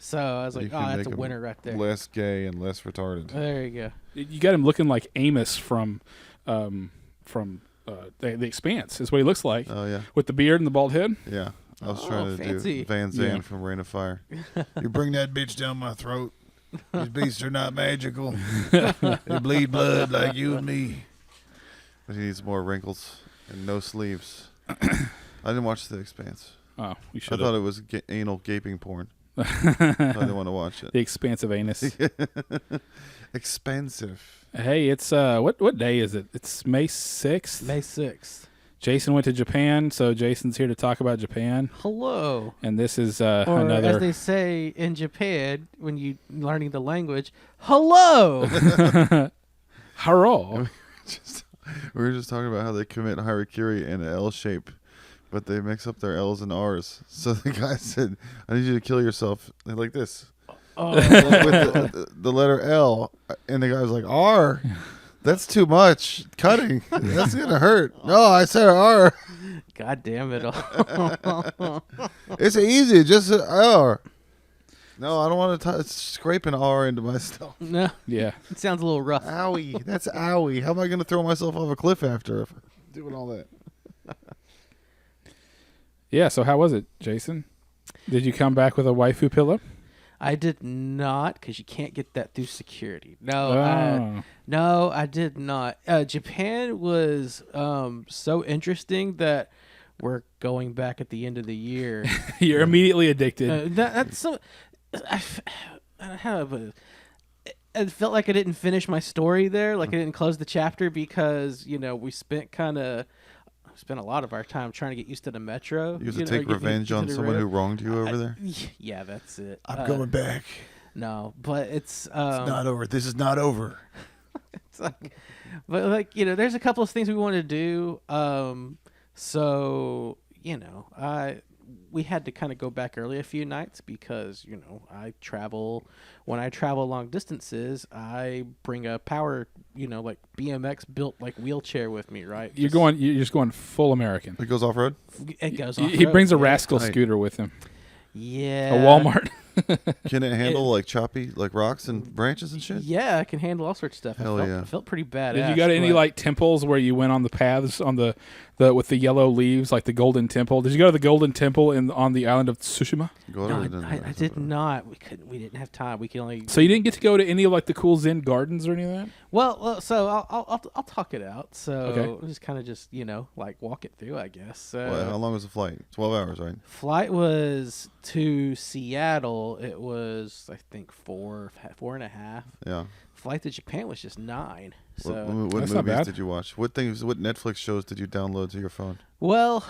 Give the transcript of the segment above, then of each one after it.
So I was like, oh, that's a winner right there. Less gay and less retarded. There you go. You got him looking like Amos from The Expanse. Is what he looks like. Oh yeah, with the beard and the bald head. Yeah, I was trying to fancy. do Van Zandt from Rain of Fire. You bring that bitch down my throat. These beasts are not magical. They bleed blood like you and me. But he needs more wrinkles and no sleeves. I didn't watch The Expanse. Oh, you should. I thought it was anal gaping porn. I didn't want to watch it. The expansive anus. Expensive. Hey, it's what day is it? It's May 6th. May 6th. Jason went to Japan, so Jason's here to talk about Japan. Hello. And this is or another. as they say in Japan, when you learning the language, hello. Haro. We were just talking about how they commit harikiri in an L shape, but they mix up their L's and R's. So the guy said, I need you to kill yourself like this. Oh. With the letter L. And the guy was like, R? That's too much. Cutting. That's going to hurt. No, I said R. God damn it. It's easy. Just an R. No, I don't want to scrape an R into my stuff. No. Yeah. It sounds a little rough. Owie. That's owie. How am I going to throw myself off a cliff after doing all that? Yeah, so how was it, Jason? Did you come back with a waifu pillow? I did not, because you can't get that through security. No, I did not. Japan was so interesting that we're going back at the end of the year. You're immediately addicted. That's so. It felt like I didn't finish my story there. Like I didn't close the chapter because we spent a lot of our time trying to get used to the metro. You have to take revenge on someone who wronged you over there? Yeah, that's it. I'm going back. No, but it's not over. This is not over. It's like, but there's a couple of things we want to do. So we had to kind of go back early a few nights because when I travel long distances, I bring a power, like BMX built like wheelchair with me, right? You're just going full American. It goes off road. It goes off. He brings a rascal scooter with him. Yeah. A Walmart. Can it handle like choppy, like rocks and branches and shit? Yeah, it can handle all sorts of stuff. Hell yeah. It felt pretty badass. Did you go to any like temples where you went on the paths on the with the yellow leaves, like the Golden Temple? Did you go to the Golden Temple on the island of Tsushima? No, I did not. We didn't have time. We could only. So you didn't get to go to any of like the cool Zen gardens or any of that? Well, so I'll talk it out. So okay. We'll just kind of like walk it through, I guess. How long was the flight? 12 hours, right? Flight was to Seattle. It was I think 4.5. Yeah. Flight to Japan was just 9. So what movies did you watch? What Netflix shows did you download to your phone? Well,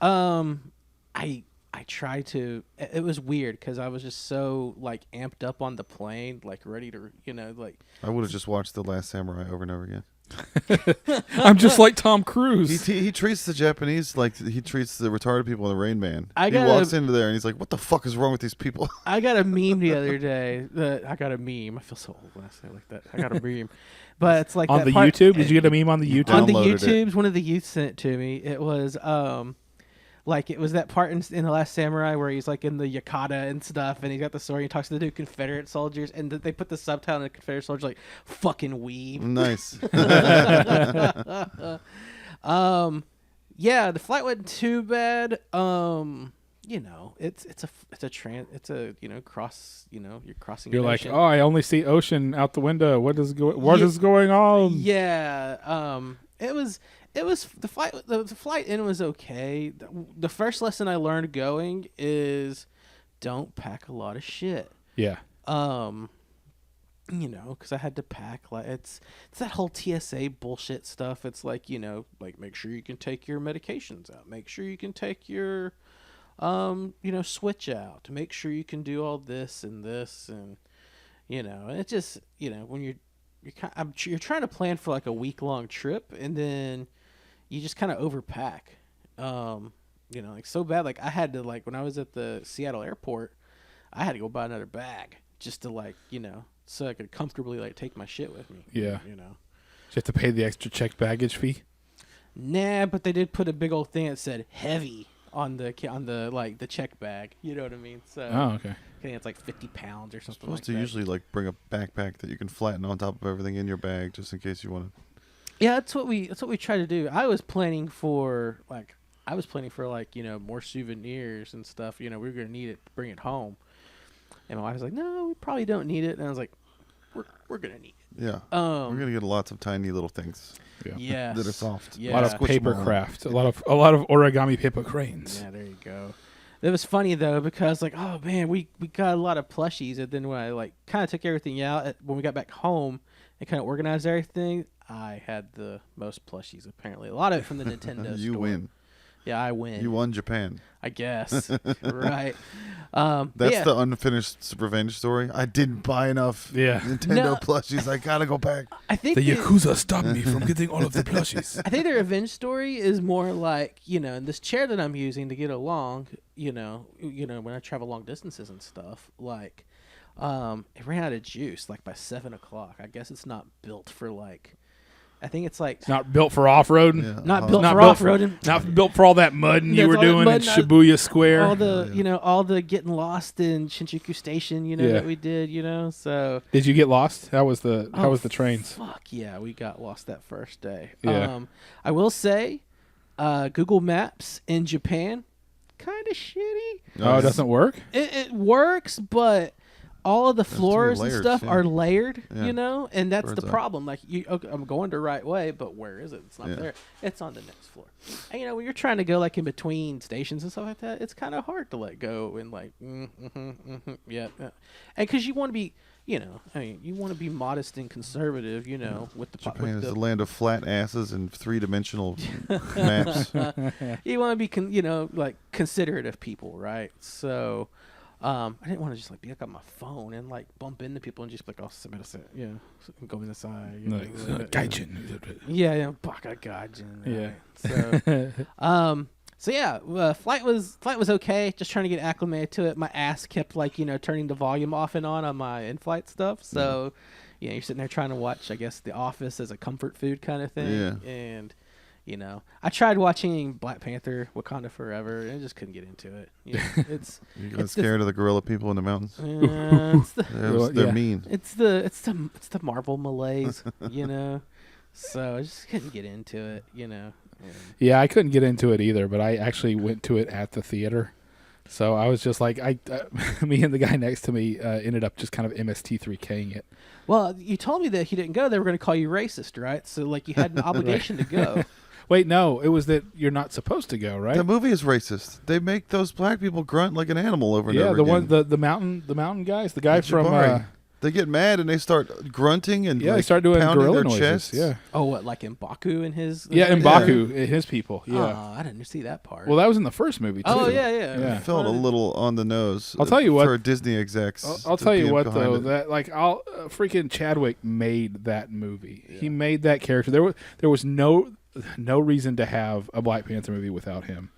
I tried to. It was weird because I was just so like amped up on the plane, like ready to, like. I would have just watched The Last Samurai over and over again. I'm just like Tom Cruise. He treats the Japanese like he treats the retarded people in the Rain Man. He walks into there and he's like, "What the fuck is wrong with these people?" I got a meme the other day. I got a meme. I feel so old when I say it like that. I got a meme, but it's like on the YouTube. Did you get a meme on the YouTube? On the YouTubes, one of the youth sent it to me. It was like it was that part in The Last Samurai where he's like in the yukata and stuff, and he's got the sword. And he talks to the two Confederate soldiers, and they put the subtitle in the Confederate soldiers like "fucking weeb." Nice. Yeah, the flight wasn't too bad. It's a cross. You're crossing. You're like, oh, I only see ocean out the window. What is going on? Yeah. It was the flight. The flight in was okay. The first lesson I learned going is don't pack a lot of shit. Yeah. Because I had to pack like it's that whole TSA bullshit stuff. It's like like make sure you can take your medications out. Make sure you can take your switch out. Make sure you can do all this and and it just when you're trying to plan for like a week-long trip and then you just kind of overpack. Like so bad. Like I had to when I was at the Seattle airport, I had to go buy another bag just to so I could comfortably take my shit with me. Yeah. You have to pay the extra checked baggage fee? Nah, but they did put a big old thing that said heavy on the like the check bag. You know what I mean? So Oh, okay. I think it's like 50 pounds or something. Supposed like to that. usually like bring a backpack that you can flatten on top of everything in your bag, just in case you want to. Yeah, that's what we try to do. I was planning for like more souvenirs and stuff. We were gonna need it to bring it home, and my wife was like, "No, we probably don't need it." And I was like, "We're gonna need it." Yeah, we're gonna get lots of tiny little things Yes. that are soft. Yeah. A lot of Squish paper them all. craft. A lot of origami paper cranes. Yeah, there you go. It was funny though because like, oh man, we got a lot of plushies, and then when I like kind of took everything out when we got back home and kind of organized everything, I had the most plushies. Apparently, a lot of it from the Nintendo You store. win. Yeah, I win. You won Japan. I guess. Right. That's the unfinished revenge story. I didn't buy enough Nintendo No. plushies. I gotta go back. I think The Yakuza stopped me from getting all of the plushies. I think the revenge story is more like, in this chair that I'm using to get along, when I travel long distances and stuff, like, it ran out of juice like by 7:00. I guess it's not built for like, I think it's like Not built for off-roading. Yeah. not built Not for built off-roading. Not built for all that mudding you That's were all that doing in mudding I- Shibuya Square. All the, all the getting lost in Shinjuku Station, Yeah. that we did, so. Did you get lost? How was the trains? Fuck yeah, we got lost that first day. Yeah. I will say, Google Maps in Japan, kind of shitty. Oh, it doesn't work? It works, but all of the floors and layered, stuff yeah. are layered, Yeah. and that's Bird's the eye. problem. Like, I'm going the right way, but where is it? It's not Yeah. there. It's on the next floor. And when you're trying to go like in between stations and stuff like that, it's kind of hard to let go and like, yeah. And because you want to be, you want to be modest and conservative, with the Japan with is the, the land of flat asses and three-dimensional maps. you want to be like considerate of people, right? So I didn't want to just like be like on my phone and like bump into people and just be like, oh, go inside. Gaijin. Yeah, baka gaijin. Yeah. Right? So yeah, flight was okay. Just trying to get acclimated to it. My ass kept like turning the volume off and on my in-flight stuff. So you're sitting there trying to watch, I guess, The Office as a comfort food kind of thing. Yeah. And I tried watching Black Panther: Wakanda Forever, and I just couldn't get into it. It's You got scared of the gorilla people in the mountains? it's the They're mean. it's the Marvel malaise, So I just couldn't get into it, And Yeah, I couldn't get into it either, but I actually went to it at the theater. So I was just like, me and the guy next to me ended up just kind of MST3King it. Well, you told me that he didn't go. They were going to call you racist, right? So like you had an obligation to go. Wait, no, it was that you're not supposed to go, right? The movie is racist. They make those black people grunt like an animal over and Yeah, over the again. one, the mountain guys, the guy from, Jabari. They get mad and they start grunting and they start doing pounding gorilla their noises. chests. Yeah, Oh, what, like in Baku and his? yeah, and Baku, his people. Yeah. Oh, I didn't see that part. Well, that was in the first movie too. oh yeah. Yeah. It felt a little on the nose. I'll tell you what- For Disney execs. I'll to tell you be what behind though, it. that like freaking Chadwick made that movie. He made that character. There was no reason to have a Black Panther movie without him.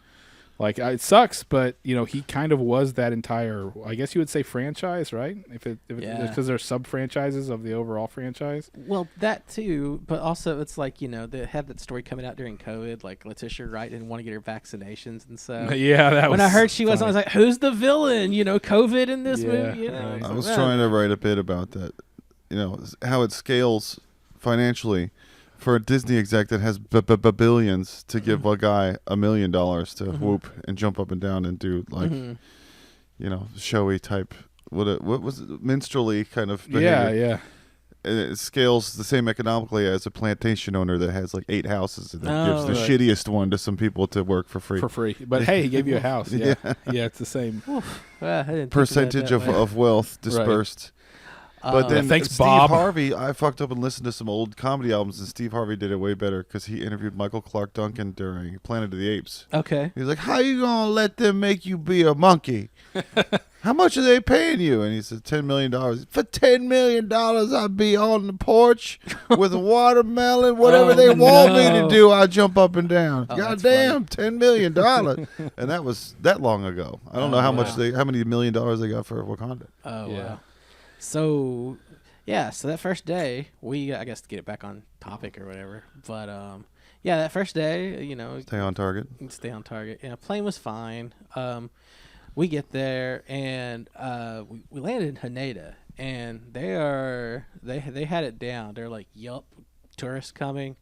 Like it sucks, but he kind of was that entire. I guess you would say franchise, right? If because they're sub franchises of the overall franchise. Well, that too, but also it's like they had that story coming out during COVID. Like Letitia Wright didn't want to get her vaccinations, and so Yeah, that when was I heard she was, I funny. was like, "Who's the villain?" COVID in this Yeah, movie. right. I was trying to write a bit about that. How it scales financially for a Disney exec that has billions to give a guy $1 million to whoop and jump up and down and do like showy type what was it, minstrelly kind of behavior. Yeah. And it scales the same economically as a plantation owner that has like 8 houses and then gives the right. shittiest one to some people to work for free. For free, but hey, he gave you a house. Yeah, it's the same. I didn't think of Percentage that way. of wealth dispersed. But then Thanks, Steve Bob. Harvey, I fucked up and listened to some old comedy albums, and Steve Harvey did it way better because he interviewed Michael Clark Duncan during Planet of the Apes. Okay. He's like, "How you gonna let them make you be a monkey? How much are they paying you?" And he said, $10 million. For $10 million, I'd be on the porch with a watermelon, whatever they want me to do. I'll jump up and down. Oh, that's Goddamn, $10 million, and that was that long ago. I don't know how much how many $1 million they got for Wakanda. Oh Yeah. wow. So yeah, so that first day, I guess to get it back on topic or whatever, but yeah, that first day, Stay on target. stay on target. Yeah, plane was fine. We get there and we landed in Haneda, and they had it down. They're like, "Yup, tourists coming,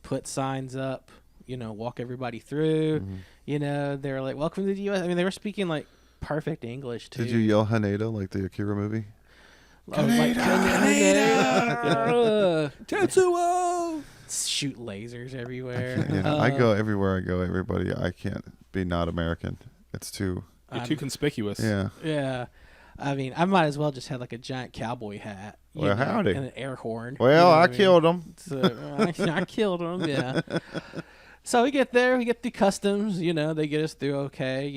put signs up, walk everybody through." Mm-hmm. They're like, "Welcome to the U.S." I mean, they were speaking like perfect English too. Did you yell Haneda like the Akira movie? Haneda, Tetsuo! Shoot lasers everywhere. Yeah, I go everywhere I go. Everybody, I can't be not American. It's too. You're too conspicuous. Yeah. Yeah. I mean, I might as well just have like a giant cowboy hat. Well, howdy. And an air horn. Well, what I mean? killed him. So, I killed him, yeah. So we get there, we get through customs, they get us through okay,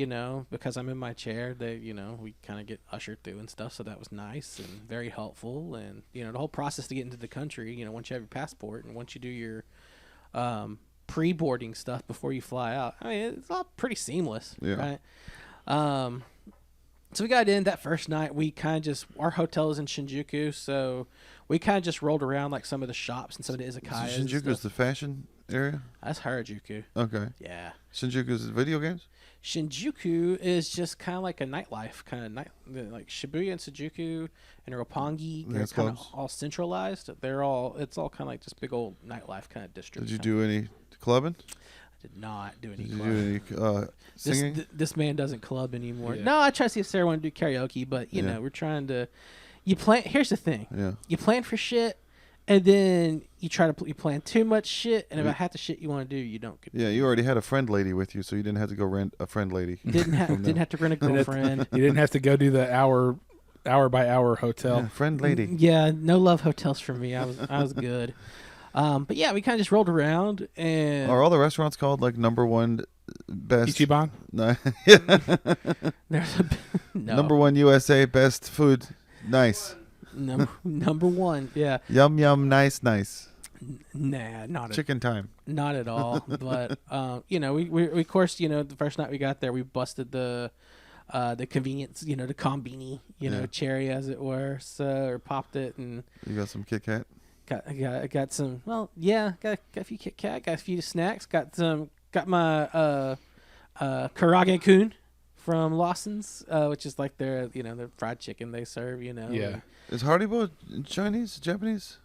because I'm in my chair, we kind of get ushered through and stuff, so that was nice and very helpful. And, the whole process to get into the country, once you have your passport and once you do your pre-boarding stuff before you fly out, I mean, it's all pretty seamless, Yeah. right? So we got in that first night. We kind of our hotel is in Shinjuku, so we kind of just rolled around like some of the shops and some of the izakayas. So Shinjuku is the fashion area? That's Harajuku. Okay. Yeah. Shinjuku is video games? Shinjuku is just kind of like a nightlife kind of like Shibuya and Shinjuku and Roppongi. They're kind of all centralized. It's all kind of like just big old nightlife kind of district. Did you do any clubbing? I did not do any Did you clubbing. do any singing? This man doesn't club anymore. Yeah. No, I try to see if Sarah want to do karaoke, but we're trying to. You plan. Here's the thing. Yeah. You plan for shit, and then you try to you plan too much shit, and about half the shit you want to do, you don't. Yeah, you already had a friend lady with you, so you didn't have to go rent a friend lady. Didn't have to rent a girlfriend. You didn't have to go do the hour by hour hotel. Yeah, friend lady. Yeah, no love hotels for me. I was good. But yeah, we kind of just rolled around and. Are all the restaurants called like #1 best? Ichiban? No. There's a no. #1 USA best food. Nice. Number one, yeah. Yum yum nice nice. Nah, not Chicken time. not at all. But we of course the first night we got there, we busted the convenience, the combini, cherry as it were. So or popped it and You got some Kit Kat? got some. Well, yeah, got a few Kit Kat, got a few snacks, got my karage kun from Lawson's, which is like their their fried chicken they serve. Yeah. Is Haribo Chinese, Japanese?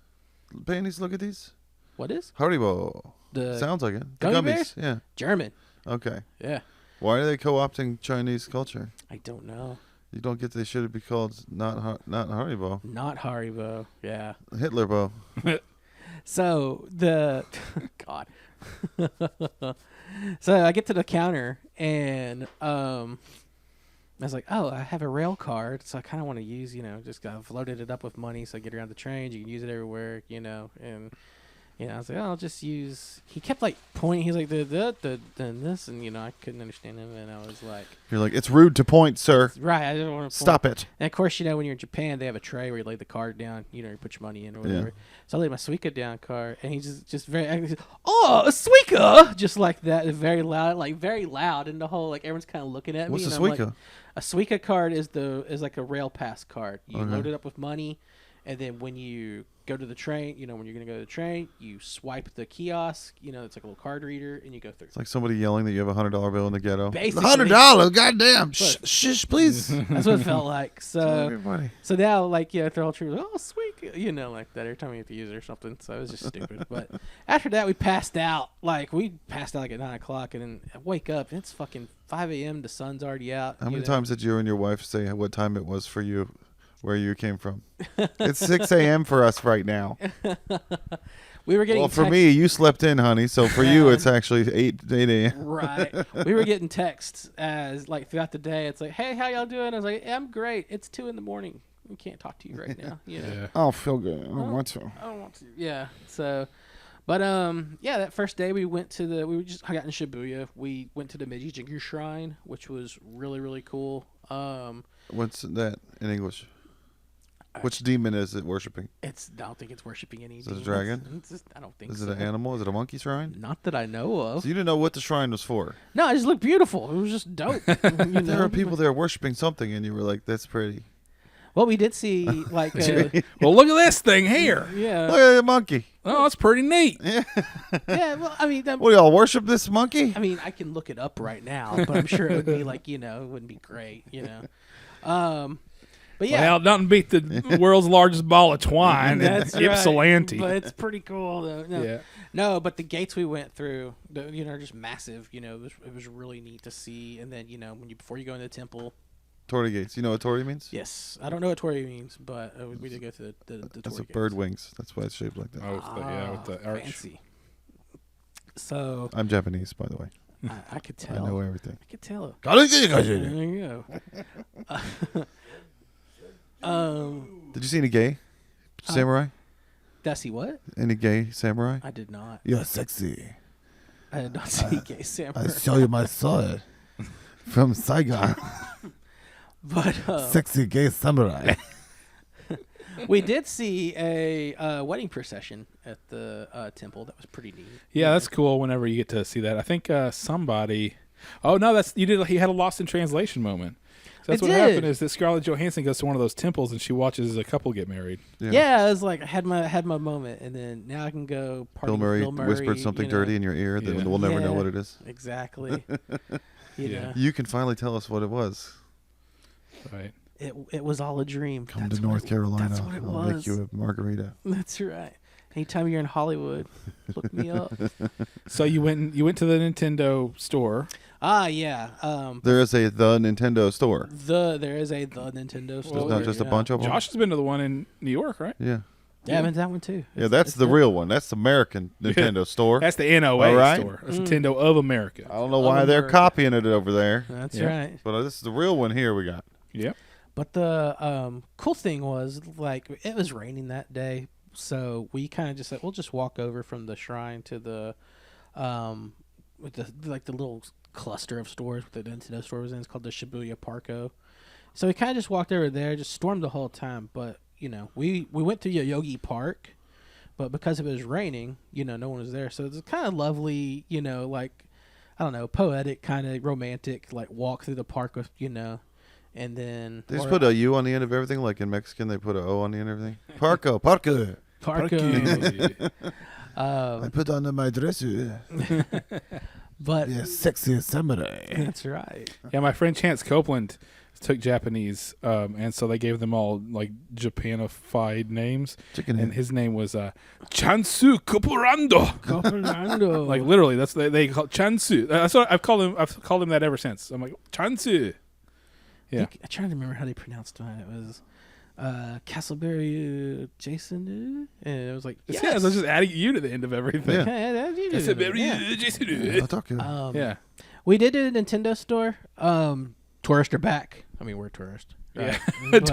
Panties, look at these. What is Haribo. the Sounds like it. The gummy gummies. bears? Yeah. German? Okay. Yeah, Why are they co-opting Chinese culture? I don't know. You don't get they should be called not Haribo. Not Haribo. Yeah. Hitlerbo. So the God. So I get to the counter and I was like, oh, I have a rail card, so I kind of want to use, just I've loaded it up with money, so I get around the trains, you can use it everywhere, and I was like, oh, I'll just use. He kept like pointing. He's like, then this, and I couldn't understand him, and I was like, You're like, it's rude to point, sir. right, I don't want to Stop it. And of course, when you're in Japan, they have a tray where you lay the card down, you put your money in or whatever. Yeah. So I laid my Suica down card, and he just very, oh, a Suica, just like that, very loud, and the whole everyone's kind of looking at What's me. a and I'm like, Suica? a Suica card is like a rail pass card. You Okay. load it up with money, and then when you go to the train, when you're gonna go to the train, you swipe the kiosk. It's like a little card reader, and you go through. It's like somebody yelling that you have a $100 bill in the ghetto. Basically. $100, goddamn! Shh, please. That's what it felt like. Tell So. everybody. So now, the whole tree was, oh, sweet, like that every time we have to use it or something. So it was just stupid. But after that, we passed out. We passed out at 9 o'clock, and then I wake up, and it's fucking 5 a.m. The sun's already out. How many times did you and your wife say what time it was for you, where you came from? It's 6 a.m. for us right now. We were getting Well, for me, you slept in, honey. So for you, it's actually 8 a.m. Right. We were getting texts as throughout the day. It's like, hey, how y'all doing? I was like, I'm great. It's 2 a.m. We can't talk to you right now. Yeah. I don't feel good. I don't want to. I don't want to. Yeah. So, but that first day we went to I got in Shibuya. We went to the Meiji Jingu Shrine, which was really, really cool. What's that in English? Which demon is it worshiping? I don't think it's worshiping any. Is it a demons. dragon? I don't think Is so. it an animal? Is it a monkey shrine? Not that I know of. So you didn't know what the shrine was for. No, it just looked beautiful. It was just dope. There are people there worshiping something, and you were like, "That's pretty." Well, we did see like Well, look at this thing here. yeah. Look at the monkey. Oh, it's pretty neat. Yeah, well, I mean, What, y'all worship this monkey? I mean, I can look it up right now, but I'm sure it would be like, it wouldn't be great, But yeah, Well, nothing beat the world's largest ball of twine. that's right. Ypsilanti. But it's pretty cool though. No, Yeah. no, but the gates we went through, are just massive. It was really neat to see. And then, before you go into the temple. Torii gates. You know what Torii means? Yes, I don't know what Torii means, but we did go to the That's Torii a gates. bird wings. That's why it's shaped like that. Oh, with the arch. Fancy. So I'm Japanese, by the way. I could tell. I know everything. I could tell. Did There you go. you see any gay samurai? Did I see what? Any gay samurai? I did not. You're sexy. I did not see gay samurai. show you my sword from Saigon. But Sexy gay samurai. we did see a wedding procession at the temple. That was pretty neat. Yeah, that's cool. Whenever you get to see that, I think somebody. Oh no, that's you did. He had a lost in translation moment. So that's It what did. happened. Is that Scarlett Johansson goes to one of those temples and she watches a couple get married. Yeah, I was like, I had my moment, and then now I can go party. Bill Murray with Bill Murray whispered something dirty in your ear that Yeah. we'll never know Yeah. what it is. Exactly. Yeah. know, You can finally tell us what it was. Right. it was all a dream. Come That's to what North Carolina. That's what it I'll was. make you a margarita. That's right. Anytime you're in Hollywood, look me up. So you went to the Nintendo store. Yeah. There is the Nintendo store. There is the Nintendo store. There's not just a bunch of them. Josh has been to the one in New York, right? Yeah. Yeah, I've been to that one too. Yeah, that's the real one. That's the American Nintendo store. That's the NOA All right. store. That's Nintendo of America. I don't know Of why they're America. copying it over there, That's Yeah. right. but this is the real one here we got. Yep. But the cool thing was, like, it was raining that day, so we kind of just said we'll just walk over from the shrine to the with the little cluster of stores the Nintendo store was in. It's called the Shibuya Parko. So we kind of just walked over there, just stormed the whole time. But we went to Yoyogi Park, but because it was raining, no one was there. So it's kind of lovely, like, I don't know, poetic, kind of romantic, like, walk through the park with, and then They just put a U on the end of everything, like in Mexican they put a O on the end of everything. Parko, parko. Parko. I put on my dress. But sexy samurai. that's right. Yeah, my friend Chance Copeland took Japanese, and so they gave them all like Japanified names. Chicken And head. his name was Chansu Kuporando. Like literally, that's they call Chansu. That's what I've called him. I've called him that ever since. I'm like Chansu. Yeah. I'm trying to remember how they pronounced mine. It was Castleberry Jason, and it was like Yeah, so I was just adding you to the end of everything. Yeah. Castleberry Jason. I'll talk to you. Yeah. We did a Nintendo store. Tourists are back. I mean, we're tourists. Yeah. But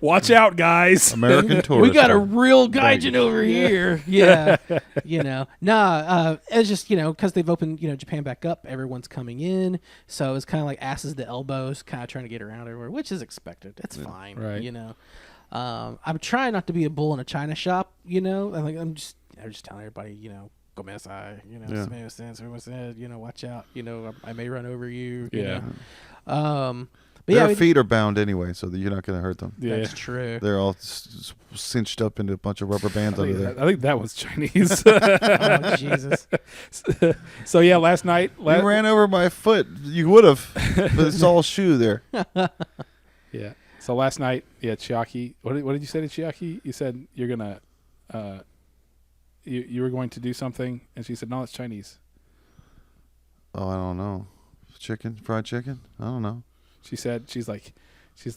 Watch out, guys. American tourist. we got a real gaijin over here. Yeah. It's just, because they've opened, Japan back up, everyone's coming in. So it's kind of like asses to elbows, kind of trying to get around everywhere, which is expected. It's fine. Right. I'm trying not to be a bull in a china shop, I'm just telling everybody, go mesai, Yeah. someone said, watch out, I may run over you. Yeah. But Their yeah, feet are bound anyway, so that you're not going to hurt them. Yeah. that's true. They're all cinched up into a bunch of rubber bands under there. I think that was Chinese. Oh, Jesus. So yeah, last night. You ran over my foot. You would have, but it's all shoe there. Yeah. So last night, Chiaki. What did you say to Chiaki? You said you're gonna, you were going to do something, and she said, "No, it's Chinese." Oh, I don't know. Fried chicken? I don't know. She's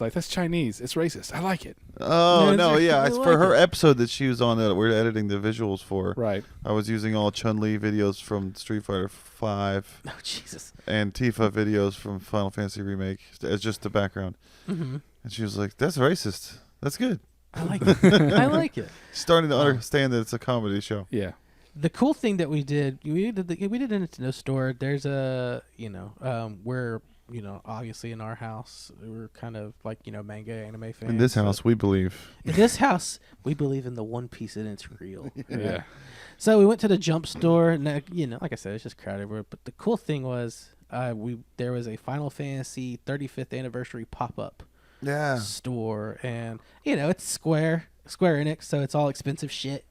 like, that's Chinese. It's racist. I like it. Oh, Yeah, no, it's- yeah. I It's like for her it. episode that she was on that we're editing the visuals for. Right. I was using all Chun-Li videos from Street Fighter 5 Oh, Jesus. and Tifa videos from Final Fantasy Remake as just the background. Mm-hmm. And she was like, that's racist. That's good. I like it. I like it. She's starting to understand that it's a comedy show. Yeah. The cool thing that we did a Nintendo store. There's a, we're, obviously in our house, we're kind of like, manga anime fans. In this so- house, we believe. In this house, we believe in the One Piece and it's real. Yeah. So we went to the Jump store, and like I said, it's just crowded everywhere. But the cool thing was, there was a Final Fantasy 35th anniversary pop up Yeah. store, and it's Square Enix, so it's all expensive shit,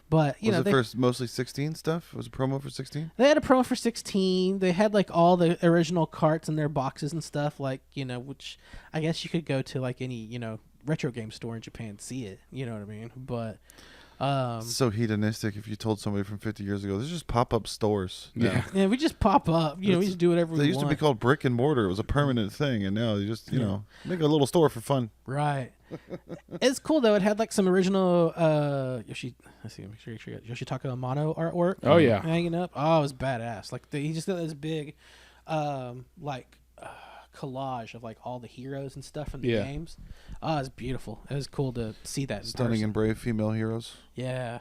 But Was it they, for mostly 16 stuff? Was it promo for 16? they had a promo for 16. They had like all the original carts in their boxes and stuff, like which I guess you could go to like any retro game store in Japan and see it. You know what I mean? But So hedonistic. If you told somebody from 50 years ago, there's just pop-up stores. now. Yeah. we just pop up. We just do whatever They we used to want. be called brick and mortar. It was a permanent thing, and now they just make a little store for fun. Right. It's cool though. It had like some original let's see, make sure you got Yoshitaka Amano artwork. Oh, yeah. Hanging up. Oh, it was badass. Like he just did this big collage of like all the heroes and stuff from the Yeah. games. Oh, it's beautiful. It was cool to see that in Stunning person. and brave female heroes. Yeah.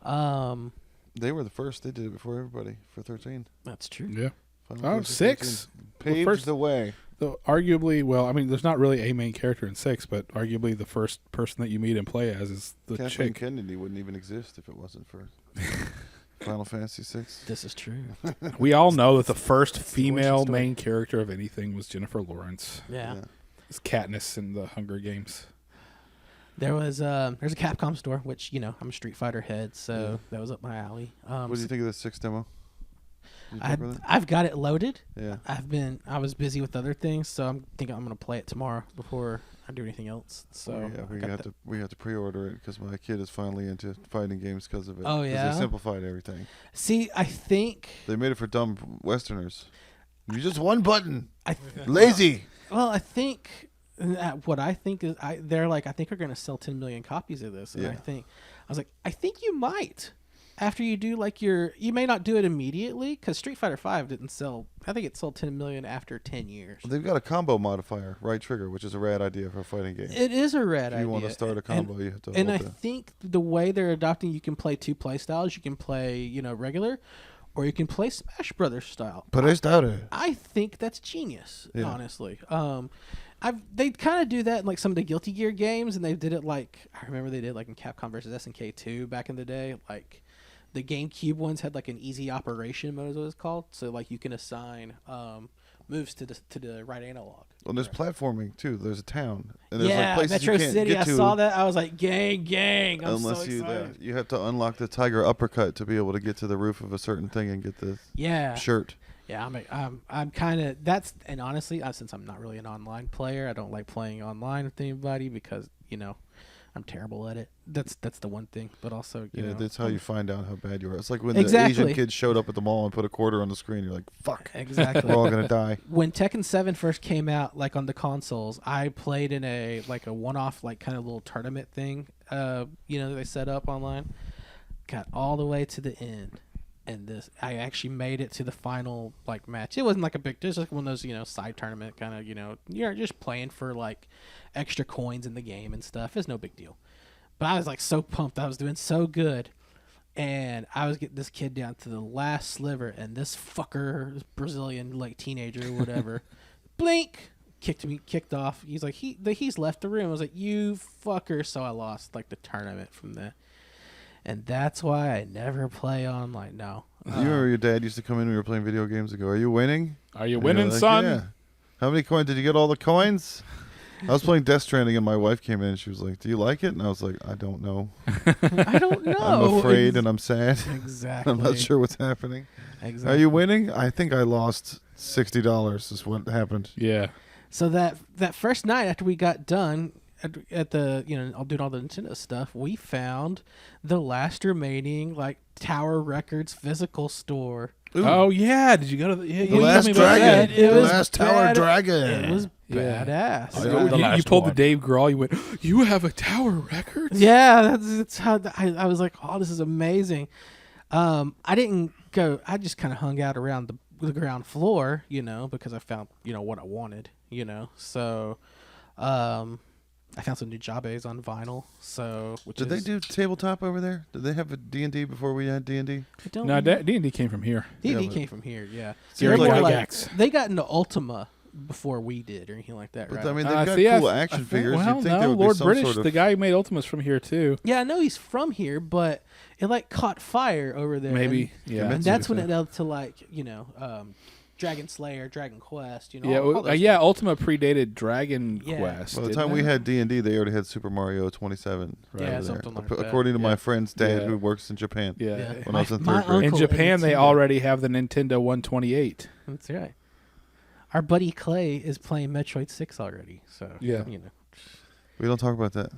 They were the first. They did it before everybody for 13. That's true. Yeah. Final Oh, Fantasy 6. 13 paved first- the way. Though arguably, there's not really a main character in 6, but arguably the first person that you meet and play as is the Kathleen chick. Kennedy wouldn't even exist if it wasn't for Final Fantasy 6. This is true. We all know that the first It's the female origin story. main character of anything was Jennifer Lawrence. Yeah. It's Katniss in the Hunger Games. There's a Capcom store, which I'm a Street Fighter head, so that was up my alley. What do you think of the 6 demo? You I, fuck with it? I've got it loaded. Yeah. I was busy with other things, so I'm thinking I'm gonna play it tomorrow before I do anything else. So yeah, I got we have to pre-order it because my kid is finally into fighting games because of it. Oh, 'Cause yeah? they simplified everything. See, I think They made it for dumb Westerners. You just one button. I Lazy. well, I think what I think is they're like I think we're gonna sell 10 million copies of this, and Yeah. I was like I think you might. After you do like you may not do it immediately because Street Fighter V didn't sell. I think it sold 10 million after 10 years. They've got a combo modifier, right trigger, which is a rad idea for a fighting game. It is a rad If idea. you want to start a combo, you have to. And I hold think the way they're adopting, you can play 2 play styles. You can play, regular, or you can play Smash Brothers style. I think that's genius, Yeah. honestly. They kind of do that in like some of the Guilty Gear games, and they did it like I remember they did like in Capcom versus SNK 2 back in the day. Like the GameCube ones had like an easy operation mode, is what it's called. So like you can assign moves to the right analog. Well, there's platforming too. There's a town, and there's Yeah, like places Metro you can't City. get I to saw that. I was like, gang! I'm unless so excited. you have to unlock the tiger uppercut to be able to get to the roof of a certain thing and get the Yeah, shirt. yeah. I'm kind of that's and honestly, since I'm not really an online player, I don't like playing online with anybody because I'm terrible at it. That's the one thing. But also, Yeah, that's how you find out how bad you are. It's like when Exactly. the Asian kids showed up at the mall and put a quarter on the screen. You're like, fuck, exactly. we're all gonna die. When Tekken 7 first came out, like on the consoles, I played in a one-off like kind of little tournament thing, that they set up online. Got all the way to the end, and I actually made it to the final like match. It wasn't like a big, just like one of those side tournament kind of you're just playing for like extra coins in the game and stuff. It's no big deal. But I was like so pumped. I was doing so good. And I was getting this kid down to the last sliver, and this fucker, this Brazilian like teenager or whatever, blink, kicked off. He's like he's left the room. I was like, you fucker. So I lost like the tournament from that, and that's why I never play online. No, You remember your dad used to come in when we were playing video games and go, "Are you winning? Are you And winning, you're like, son? Yeah. How many coins did you get? All the coins?" I was playing Death Stranding and my wife came in and she was like, "Do you like it?" And I was like, "I don't know. I don't know. I'm afraid and I'm sad. Exactly. I'm not sure what's happening. Exactly. Are you winning? I think I lost $60 is what happened." Yeah. So that first night after we got done at the doing all the Nintendo stuff, we found the last remaining like Tower Records physical store. Ooh. Oh yeah, did you go to the? Yeah, The you Last told me about Dragon. that. It The was Last Tower bad- Dragon. It was Yeah. badass. Oh, You, the you last pulled one. the Dave Grohl. You went. You have a Tower Records. Yeah, that's how I was like, oh, this is amazing. I didn't go. I just kind of hung out around the ground floor, because I found what I wanted, So, I found some new Jabes on vinyl. So, Did they do tabletop over there? Did they have a D&D before we had D&D? I don't No, know. D&D came from here. D&D Yeah, but- came from here, yeah. Seems They're like more a- like Gygax. they got into Ultima before we did or anything like that, But right? I mean, they've got see, cool action figures. Well, You'd think no, there would Lord be some British, sort of... the guy who made Ultima's from here too. yeah, I know he's from here, but it like caught fire over there. Maybe, yeah. And that's when it led to like, Dragon Slayer, Dragon Quest. You know, Yeah, all those yeah. Ultima predated Dragon Yeah. Quest. By the didn't time we it? had D&D, they already had Super Mario 27. Right. Yeah, over there. something like that. According to my Yeah. friend's dad, Yeah. who works in Japan. Yeah. When I was in My third grade. In uncle Japan, they Nintendo. already have the Nintendo 128. That's right. Our buddy Clay is playing Metroid 6 already. So Yeah. you know. We don't talk about that.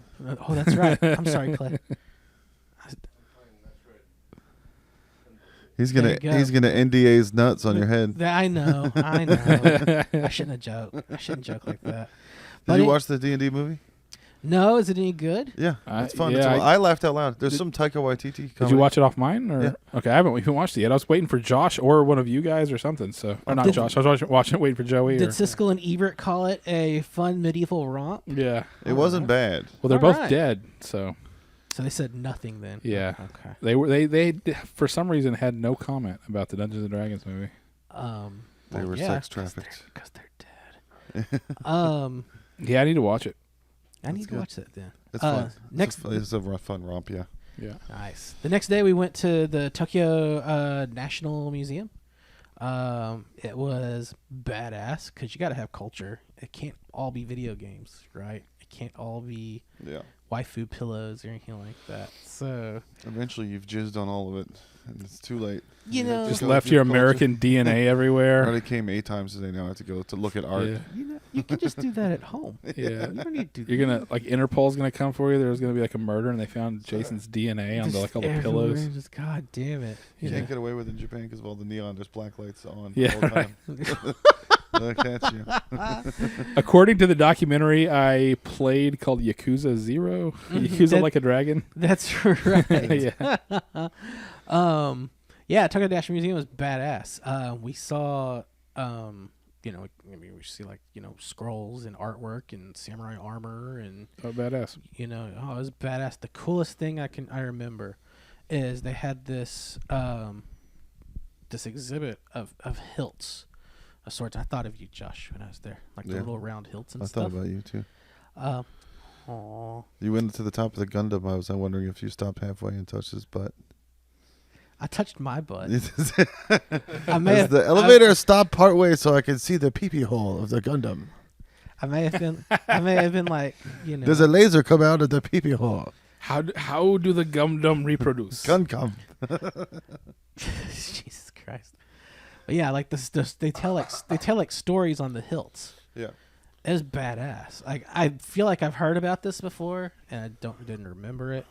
Oh, that's right. I'm sorry, Clay. He's There gonna you go. he's gonna NDA's nuts on your head. I know. I shouldn't have joked. I shouldn't joke like that. Did But you it- watch the D&D movie? No, is it any good? Yeah, it's fun. yeah, I laughed out loud. There's some Taika Waititi. Did comedy. you watch it off mine? Or? Yeah. Okay, I haven't even watched it yet. I was waiting for Josh or one of you guys or something. So, or not Did- Josh. I was waiting for Joey. Did Or, Siskel and Ebert call it a fun medieval romp? yeah. It wasn't bad. Well, they're All both right. dead. So So they said nothing then. yeah, Okay. they for some reason had no comment about the Dungeons and Dragons movie. They were sex trafficked. Because they're dead. Yeah, I need to watch it. I need to good. watch that then. It's fun. Next, It's a fun romp. Yeah. Yeah. nice. The next day we went to the Tokyo National Museum. It was badass because you got to have culture. It can't all be video games, right? It can't all be Yeah. waifu pillows or anything like that. So Eventually, you've jizzed on all of it, and it's too late. You have know- to Just go left with your culture. American DNA I everywhere. already came 8 times today. Now I have to go to look at art. Yeah. you can just do that at home. Yeah. You don't need to do You're gonna like Interpol's gonna come for you. There's gonna be like a murder, and they found Jason's DNA on Just like all the everywhere, pillows. Just God damn it. You You can't know. get away with it in Japan because of all the neon. There's black lights on Yeah, all the time. Look at you. According to the documentary I played called Yakuza 0, Yakuza That- Like a Dragon. That's right. Yeah. Yeah, Tokyo National Museum was badass. We saw, we see like, scrolls and artwork and samurai armor and, Oh, badass. it was badass. The coolest thing I remember is they had this, this exhibit of hilts of sorts. I thought of you, Josh, when I was there, like the Yeah. little round hilts and I stuff. thought about you too. Aw. You went to the top of the Gundam. I was wondering if you stopped halfway and touched his butt. I touched my butt. As I may have, the elevator stopped partway so I could see the pee-pee hole of the Gundam. I may have been like, There's a laser come out of the pee-pee hole. How do the Gundam reproduce? Gundam. Jesus Christ. But yeah, like this they tell like stories on the hilts. Yeah. It was badass. Like I feel like I've heard about this before and I didn't remember it,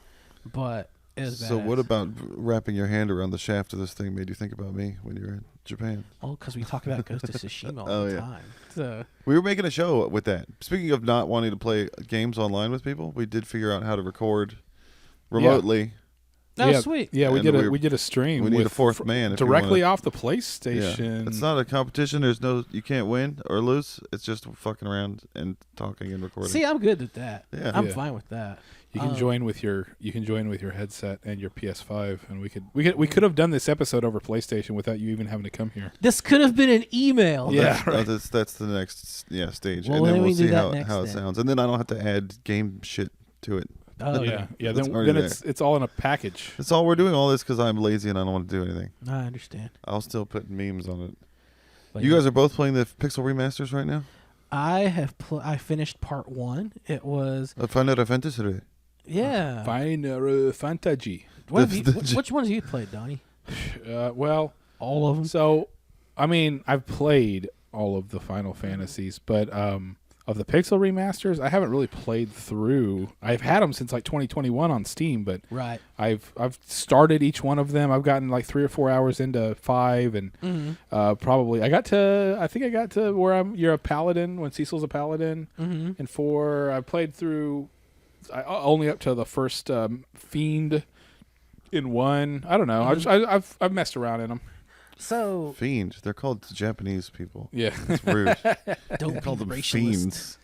but it was badass. So what about wrapping your hand around the shaft of this thing made you think about me when you were in Japan? Oh, because we talk about Ghost of Tsushima all Oh, the yeah. time. So We were making a show with that. Speaking of not wanting to play games online with people, we did figure out how to record remotely. that yeah, was sweet. Yeah, we And did a stream. We need with a fourth man if you directly wanna- off the PlayStation. It's not a competition. You can't win or lose. It's just fucking around and talking and recording. See, I'm good with that. Yeah. I'm Yeah. fine with that. You can join with your headset and your PS5, and we could have done this episode over PlayStation without you even having to come here. This could have been an email. Yeah. That's the next stage, Well, and then then we we'll do see that how next it then. sounds, and then I don't have to add game shit to it. Oh Yeah, yeah. That's Then already it's all in a package. That's all we're doing. All this because I'm lazy and I don't want to do anything. I understand. I'll still put memes on it. But You yeah. guys are both playing the Pixel remasters right now. I finished part 1. It was Final Fantasy. yeah. Final Fantasy. Which ones have you played, Donnie? Well, All of them. so I mean, I've played all of the Final Fantasies, but of the Pixel remasters, I haven't really played through. I've had them since like 2021 on Steam, but Right. I've started each one of them. I've gotten like 3 or 4 hours into 5, and probably I think I got to where you're a paladin when Cecil's a paladin, and 4 I played through only up to the first fiend in 1. I don't know. I've messed around in them. So Fiend. They're called Japanese people. Yeah. It's rude. don't Call be them racialist. fiends.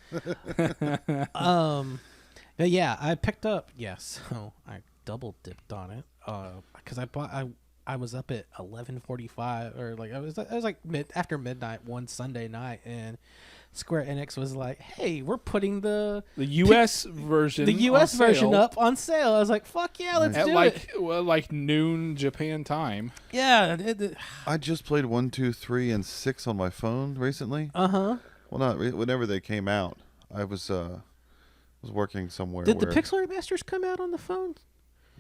But yeah, I picked up. Yes, so I double dipped on it because I was up at 11:45 or like I was like after midnight one Sunday night and Square Enix was like, "Hey, we're putting the U.S. version, version up on sale." I was like, "Fuck yeah, let's at do like it!" like noon Japan time. Yeah. I just played 1, 2, 3, and 6 on my phone recently. Uh-huh. Well, not whenever they came out. I was working somewhere. Did the where, Pixel remasters come out on the phone,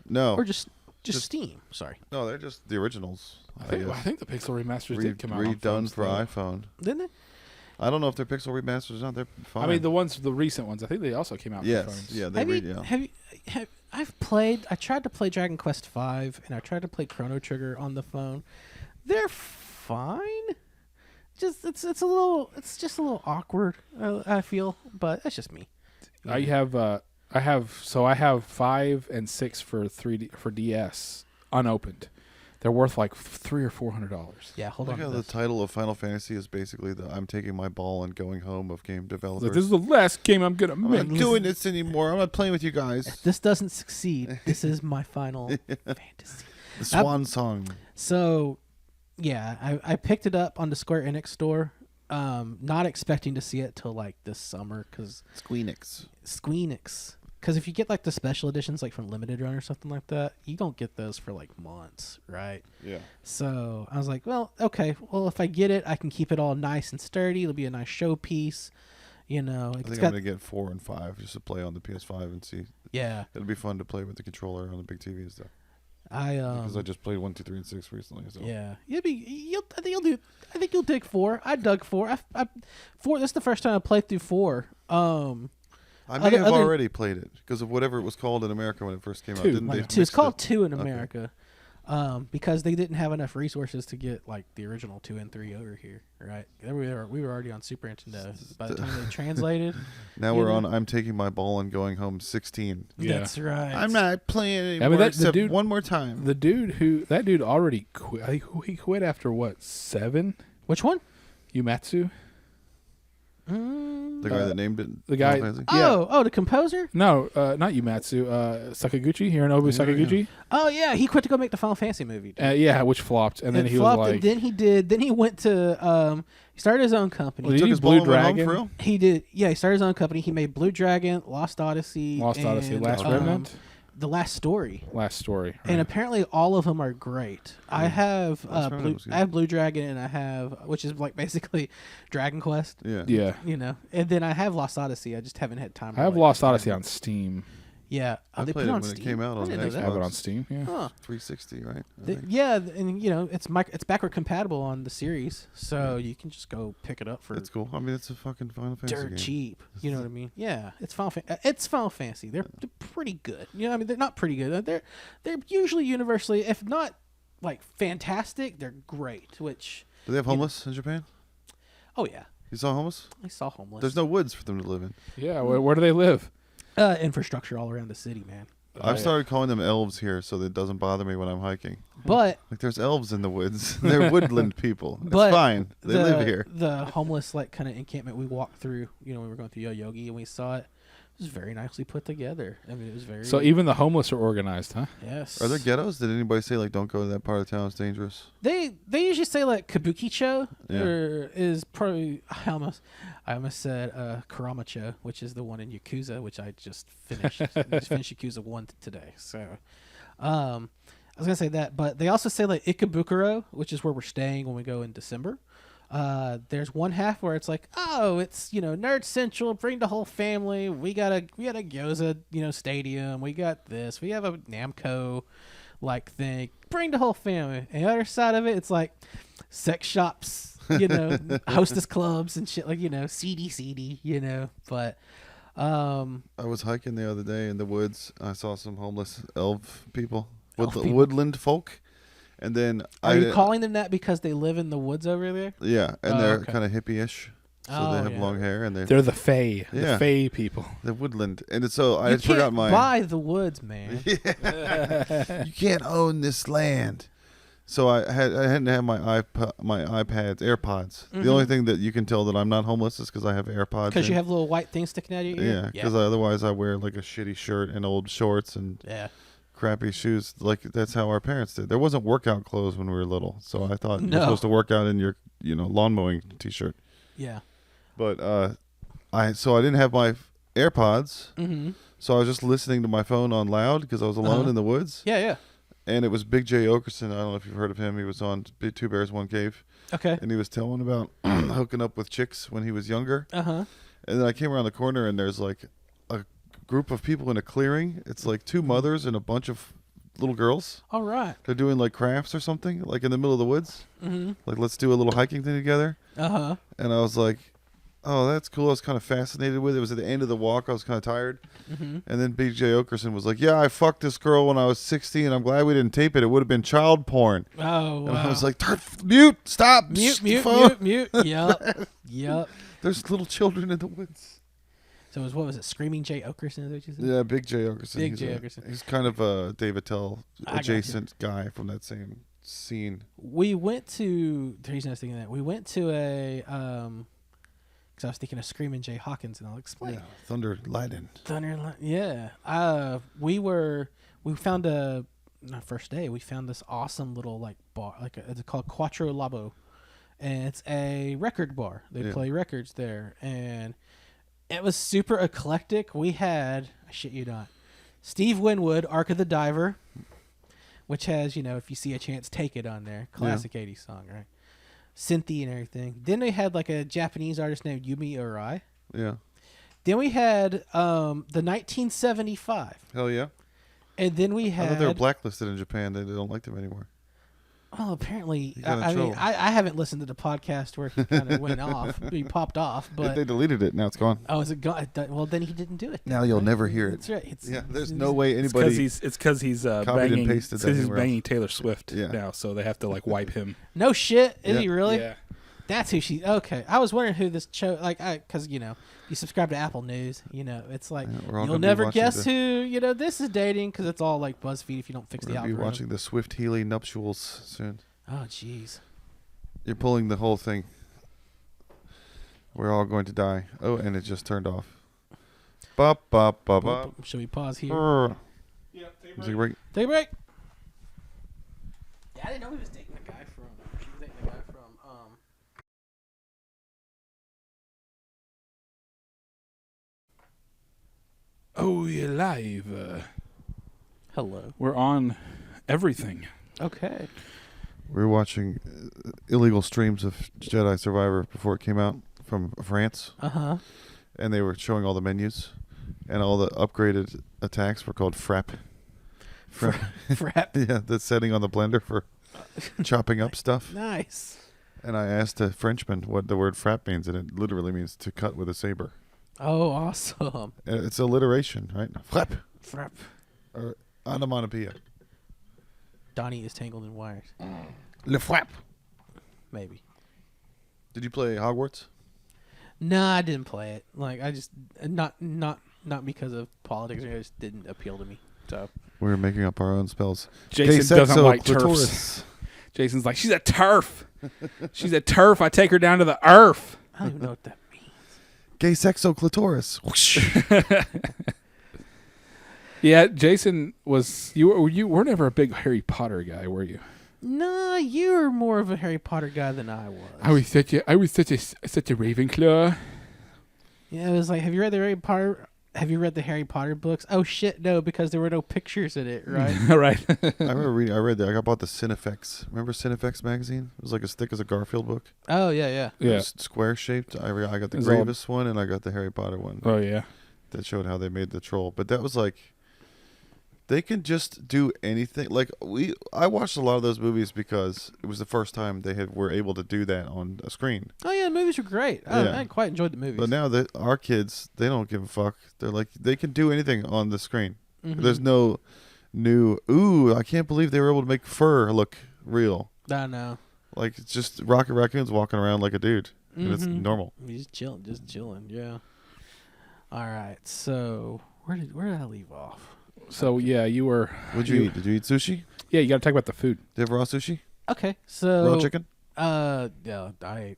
No, or just Steam? Sorry, no, they're just the originals. I think the Pixel remasters did come out on redone phones, for though. iPhone. didn't they? I don't know if they're Pixel remasters or not. They're fine. I mean, the recent ones. I think they also came out for yes, phones. yeah, they Have read. you, Yeah. have I've played. I tried to play Dragon Quest V, and I tried to play Chrono Trigger on the phone. They're fine. Just it's just a little awkward. I feel, but that's just me. I have 5 and 6 for 3D for DS unopened. They're worth like $300 or $400. Yeah, hold Look on. how To the this. title of Final Fantasy is basically the "I'm taking my ball and going home" of game developers. This is the last game I'm gonna I'm make. not doing this anymore. I'm not playing with you guys. If this doesn't succeed, this is my final fantasy. The swan song. So, yeah, I picked it up on the Square Enix store, not expecting to see it till like this summer because Squeenix. Because if you get like the special editions, like from Limited Run or something like that, you don't get those for like months, right? Yeah. So I was like, well, okay, well if I get it, I can keep it all nice and sturdy. It'll be a nice showpiece, you know. I It's think got I'm gonna get 4 and 5 just to play on the PS5 and see. yeah. It'll be fun to play with the controller on the big TV and stuff. Because I just played 1, 2, 3, and 6 recently. So. yeah, I think you'll dig 4. I dug 4. 4. This is the first time I played through 4. I may have already played it because of whatever it was called in America when it first came out. 2. Didn't they? Two. It's mixed called it? 2 in Okay. America, because they didn't have enough resources to get like the original 2 and 3 over here. Right? We were already on Super Nintendo by the time they translated. Now you we're know? on "I'm taking my ball and going home" 16. Yeah. That's right. I'm not playing anymore. I mean, the except dude- one more time. The dude already quit. He quit after what, 7? Which one? Yumatsu. The guy that named it. the guy- Final Fantasy? Yeah. Oh, the composer. No, not Yumatsu. Sakaguchi, Hironobu Sakaguchi. Oh yeah, he quit to go make the Final Fantasy movie. dude. Yeah, which flopped, and then It he flopped, was like, and then he went to he started his own company. Well, He Did took he his Blue ball and went home Dragon? for real? He did, yeah. He started his own company. He made Blue Dragon, Lost Odyssey, Last Remnant, The Last Story, Last Story, and right. apparently all of them are great. I have Last Remnant was good. I have Blue Dragon, and I have, which is like basically Dragon Quest, Yeah. Yeah, you know. And then I have Lost Odyssey. I just haven't had time. I have Lost Odyssey on Steam. Yeah, I they played put it on when it Steam. came out I on didn't know Xbox. that. I have it on Steam. Yeah. Huh. 360, right? I think. Yeah, and you know it's backward compatible on the series, so you can just go pick it up for It's cool. I mean, it's a fucking Final Fantasy dirt game. cheap. You know what I mean? Yeah, it's Final Fantasy. They're pretty good. You know, I mean, they're not pretty good. They're usually universally, if not like fantastic, they're great. Which Do they have homeless in Japan? oh yeah, You saw homeless? I saw homeless. There's no woods for them to live in. Yeah, where do they live? Infrastructure all around the city, man. I've started calling them elves here so that it doesn't bother me when I'm hiking. But Like, there's elves in the woods. They're woodland people. It's But fine. They live here. The homeless like kind of encampment we walked through, you know, when we were going through Yogi and we saw it. It was very nicely put together. I mean, it was very. So even the homeless are organized, huh? yes. Are there ghettos? Did anybody say, like, don't go to that part of town, it's dangerous? They usually say like Kabukicho Yeah. or is probably I almost said Karamacho, which is the one in Yakuza, which I just finished. I just finished Yakuza 1 today. So I was gonna say that, but they also say like Ikebukuro, which is where we're staying when we go in December. There's one half where it's like, oh, it's, you know, Nerd Central, bring the whole family. We got a Gyoza, you know, stadium. We got this. We have a Namco like thing. Bring the whole family. And the other side of it, it's like sex shops, you know, hostess clubs and shit, like, you know, seedy, you know. But I was hiking the other day in the woods. I saw some homeless elf people. Elf people? Woodland folk. And then are you calling them that because they live in the woods over there? Yeah, and Oh, they're okay. kind of hippie-ish. So Oh, they have yeah. long hair and They're the Fae, Yeah. the Fae people. they're woodland. And it's so I You forgot can't my buy the woods, man. You can't own this land. So I hadn't had my iPads, AirPods. The only thing that you can tell that I'm not homeless is because I have AirPods. Because you in. have little white things sticking out of your ear? Yeah, because otherwise I wear like a shitty shirt and old shorts and Yeah. crappy shoes. Like that's how our parents did. There wasn't workout clothes when we were little, so I thought No. you're supposed to work out in your lawn mowing t-shirt. Yeah. But I didn't have my AirPods, Mm-hmm. so I was just listening to my phone on loud because I was alone in the woods. Yeah, yeah. And it was Big J Okerson. I don't know if you've heard of him. He was on Two Bears, One Cave. Okay. And he was telling about hooking up with chicks when he was younger. Uh-huh. And then I came around the corner, and there's like a group of people in a clearing. It's like two mothers and a bunch of little girls. All right. They're doing like crafts or something, like in the middle of the woods. Mm-hmm. Like, let's do a little hiking thing together. Uh-huh. And I was like, oh, that's cool. I was kind of fascinated with it. It was at the end of the walk. I was kind of tired. Mm-hmm. And then B.J. Okerson was like, yeah, I fucked this girl when I was 16. I'm glad we didn't tape it. It would have been child porn. Oh, wow. And I was like, mute, stop. Mute. Yup. Yup. There's little children in the woods. So what was it? Screaming Jay Okerson, is that what you said? Yeah, Big J. Okerson. Big J. Okerson. He's kind of a David Tell I adjacent guy from that same scene. We went to, the reason I was thinking that, we went to a, because I was thinking of Screaming Jay Hawkins, and I'll explain. Yeah, Thunder Lightning. Yeah. We found our first day, we found this awesome little like bar, it's called Quattro Labo, and it's a record bar. They play records there, and it was super eclectic. We had, I shit you not, Steve Winwood, Ark of the Diver, which has, if you see a chance, take it on there. Classic 80s song, right? Synthy and everything. Then they had like a Japanese artist named Yumi Urai. Yeah. Then we had the 1975. Hell yeah. And then we I had... thought they were blacklisted in Japan. They don't like them anymore. Well, apparently, got in I mean, trouble. I haven't listened to the podcast where he kind of went off. He popped off, but... They deleted it. Now it's gone. Oh, is it gone? Well, then he didn't do it. Now you'll never hear it. That's right. Yeah, there's no way anybody... It's because he's copied and banging. pasted It's that 'cause he's anywhere banging else. Taylor Swift Yeah. now, so they have to like wipe him. No shit. Is Yeah. he really? Yeah. That's who she... Okay. I was wondering who this show... Because, you subscribe to Apple News, it's like... Yeah, we're all You'll gonna be never watching guess the- who, this is dating, because it's all like BuzzFeed if you don't fix We're the going to be algorithm. watching the Swift-Healy nuptials soon. Oh, jeez. You're pulling the whole thing. We're all going to die. Oh, and it just turned off. Bop, bop, bop, bop. Should we pause here? Yeah, take Music break. Take a break. Yeah, I didn't know he was dating the guy from... She was dating the guy from... Oh, you're live. Hello. We're on everything. Okay. We were watching illegal streams of Jedi Survivor before it came out from France, Uh-huh. and they were showing all the menus, and all the upgraded attacks were called frappe. Frap. Yeah, the setting on the blender for chopping up stuff. Nice. And I asked a Frenchman what the word frappe means, and it literally means to cut with a saber. Oh, awesome. And it's alliteration, right? Frappe. Frap. Or onomatopoeia. Donnie is tangled in wires. Le frappe. Maybe. Did you play Hogwarts? No, I didn't play it. Like, I just... Not because of politics. It just didn't appeal to me. So... We were making up our own spells. Jason Gay doesn't sexo like clitoris. turfs. Jason's like, she's a turf. She's a turf. I take her down to the earth. I don't even know what that means. Gay sexo clitoris. Whoosh. Yeah, Jason was. You were never a big Harry Potter guy, were you? No, you were more of a Harry Potter guy than I was. I was such a Ravenclaw. Yeah, it was like, have you read the Harry Potter books? Oh shit, no, because there were no pictures in it, right? Right. I remember reading. I read that. I bought the Cinefex. Remember Cinefex magazine? It was like as thick as a Garfield book. Oh yeah. It Yeah. was square shaped. I got the It was all- Gravis one, and I got the Harry Potter one. Oh yeah. That showed how they made the troll. But that was like, they can just do anything. Like I watched a lot of those movies because it was the first time they were able to do that on a screen. Oh yeah, the movies were great. Yeah. I quite enjoyed the movies. But now that our kids, they don't give a fuck. They're like, they can do anything on the screen. Mhm. There's no new. Ooh, I can't believe they were able to make fur look real. I know. Like, it's just Rocket Raccoon's walking around like a dude, and it's Mhm. normal. He's just chilling. Yeah. All right. So where did I leave off? So yeah, you were. What'd you eat? Did you eat sushi? Yeah, you got to talk about the food. Did you have raw sushi? Okay. So Raw chicken? Yeah, I ate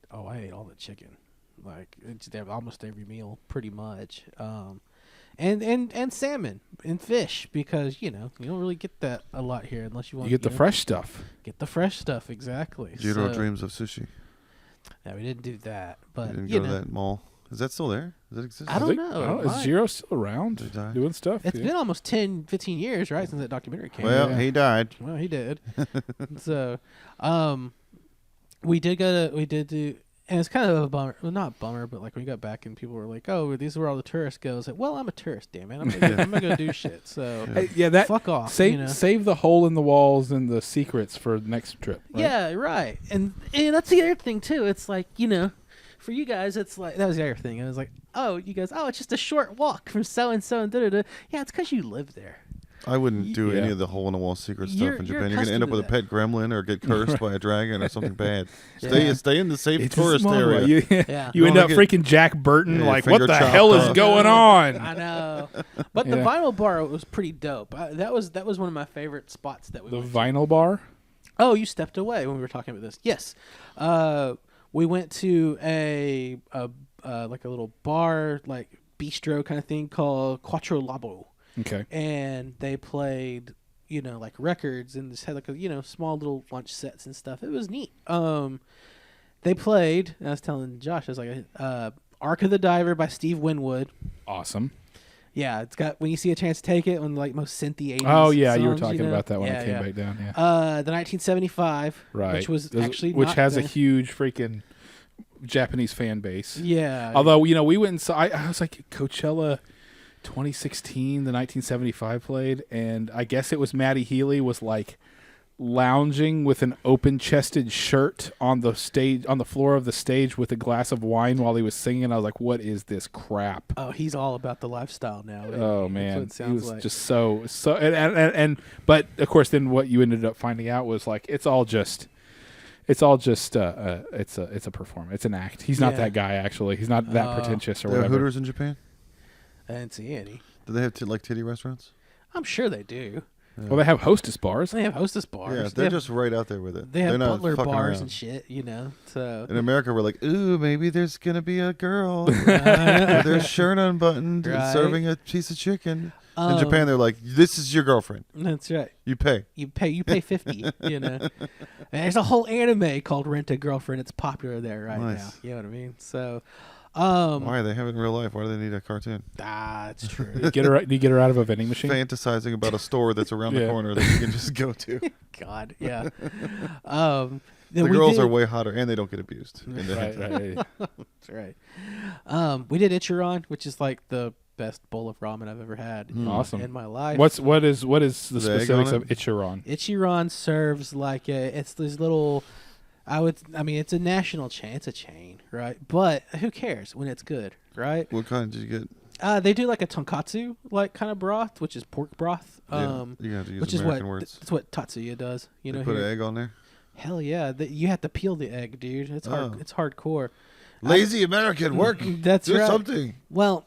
all the chicken. Like it's almost every meal, pretty much. And salmon and fish, because you don't really get that a lot here unless you want. You get the fresh stuff. Get the fresh stuff, exactly. Jiro So, dreams of sushi. Yeah, we didn't do that, We but didn't you go to know, that mall. Is that still there? Does it exist? I don't know. It Is might. Zero still around Did he die? doing stuff? It's Yeah. been almost 10, 15 years, right, since that documentary came. Well, Yeah. he died. Well, he did. So, we did do, and it's kind of a bummer. Well, not bummer, but like we got back and people were like, "Oh, these are where all the tourists go." I was like, "Well, I'm a tourist, damn it. I'm gonna go do shit." So, Hey, yeah, that fuck off. save you know? save the hole in the walls and the secrets for the next trip. Right? Yeah, right. And that's the other thing too. It's like, for you guys, it's like that was the other thing. It was like, oh, you guys, it's just a short walk from so and so and da da da. Yeah, it's because you live there. I wouldn't do any Yeah. of the hole in the wall secret stuff You're- in you're Japan. You're gonna end up with a accustomed pet gremlin or get cursed by a dragon or something bad. Yeah. Stay in the safe It's a tourist small area. one. You, Yeah. you end Don't up get- freaking Jack Burton. Yeah, Like, finger what the chopped hell is off. going I on? know, but the Yeah. vinyl bar was pretty dope. That was one of my favorite spots that we The went to. vinyl bar. Oh, you stepped away when we were talking about this. Yes, we went to a like a little bar, like bistro kind of thing called Quattro Labo, Okay. and they played, like records and just had like a small little lunch sets and stuff. It was neat. They played. I was telling Josh, I was like, "Ark of the Diver" by Steve Winwood. Awesome. Yeah, it's got When You See a Chance to Take It, one of the, like most synthy 80s Oh yeah, you were songs, talking about that when Yeah, I came yeah. back down. Yeah. The 1975, Right. which was Those- actually which not has the, a huge freaking Japanese fan base. yeah. Although we went and saw. I was like Coachella 2016, the 1975 played, and I guess it was Matty Healy was like lounging with an open-chested shirt on the stage, on the floor of the stage, with a glass of wine while he was singing. I was like, "What is this crap?" Oh, he's all about the lifestyle now. isn't Oh he? man, That's what he it was sounds like. just so. And but of course, then what you ended up finding out was like it's all just it's a performance. It's an act. He's not Yeah. that guy actually. He's not that pretentious or They have whatever. Hooters in Japan? I didn't see any. Do they have like titty restaurants? I'm sure they do. Well, they have hostess bars. They have hostess bars. Yeah, they they're have, just right out there with it. they have They're not butler fucking bars around. and shit. So In America, we're like, ooh, maybe there's gonna be a girl with their shirt unbuttoned and Right. serving a piece of chicken. In Um, Japan, they're like, this is your girlfriend. That's right. You pay. You pay 50. And there's a whole anime called Rent a Girlfriend. It's popular there right Nice. now. You know what I mean? So, Why they have it in real life? Why do they need a cartoon? it's true. Do you get her out of a vending machine? Fantasizing about a store that's around Yeah. the corner that you can just go to. God, yeah. The Then girls are way hotter and they don't get abused. in the Right, hentai. right. That's right. We did Ichiran, which is like the best bowl of ramen I've ever had Awesome. in my life. What is the The egg specifics on of Ichiran? Ichiran serves like it's these little. It's a national chain. It's a chain, right? But who cares when it's good, right? What kind did you get? They do like a tonkatsu like kind of broth, which is pork broth. You have to use Which is American what words. that's what Tatsuya does. You They know, put here. an egg on there. Hell yeah, you have to peel the egg, dude. It's hard. Oh. It's hardcore. Lazy American, work. That's Do right. something. Well,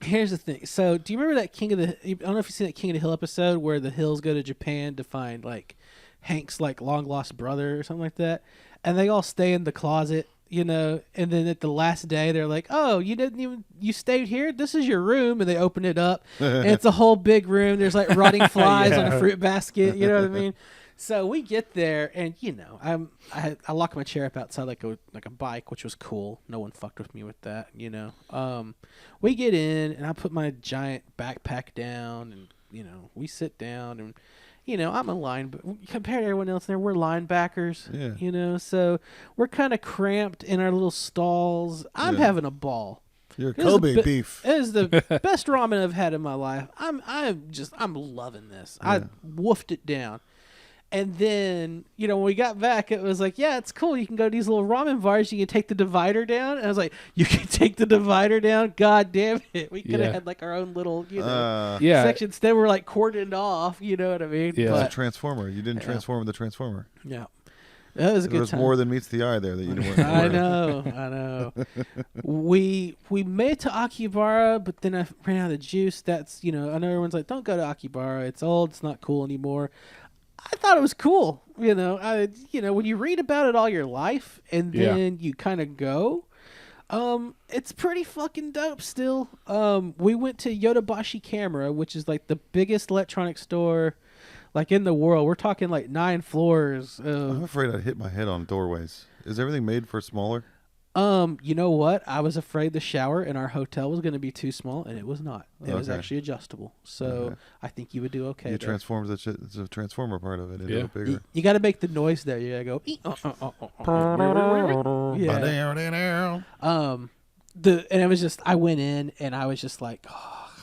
here's the thing. So, do you remember that I don't know if you've seen that King of the Hill episode where the Hills go to Japan to find like Hank's like long lost brother or something like that, and they all stay in the closet, and then at the last day they're like, "Oh, you stayed here. This is your room," and they open it up, and it's a whole big room. There's like rotting flies on a Yeah. fruit basket. You know what I mean? So we get there, and I lock my chair up outside like a bike, which was cool. No one fucked with me with that, We get in, and I put my giant backpack down, and we sit down, and I'm a but compared to everyone else there, we're linebackers. Yeah. So we're kind of cramped in our little stalls. I'm Yeah. having a ball. You're It was Kobe the be- beef. It is the best ramen I've had in my life. I'm loving this. I Yeah. woofed it down. And then, when we got back, it was like, yeah, it's cool. You can go to these little ramen bars. You can take the divider down. And I was like, you can take the divider down? God damn it. We could have Yeah. had like our own little, Yeah. section. Instead, we're like cordoned off. You know what I mean? Yeah. It's a But, transformer. You didn't Yeah. transform the transformer. yeah. That was a There good was time. more than meets the eye there that you weren't I aware of. know. We made it to Akibara, but then I ran out of juice. That's I know everyone's like, don't go to Akibara. It's old. It's not cool anymore. I thought it was cool. When you read about it all your life and Yeah. then you kind of go, it's pretty fucking dope still. We went to Yodobashi Camera, which is like the biggest electronic store like in the world. We're talking like 9 floors. I'm afraid I'd hit my head on doorways. Is everything made for smaller? You know what? I was afraid the shower in our hotel was going to be too small, and it was not. It was Okay. actually adjustable. So Okay. I think you would do okay. You there. transform the it's a transformer part of it into Yeah. a bigger. You got to make the noise there. You got to go. Yeah. And it was just, I went in and I was just like,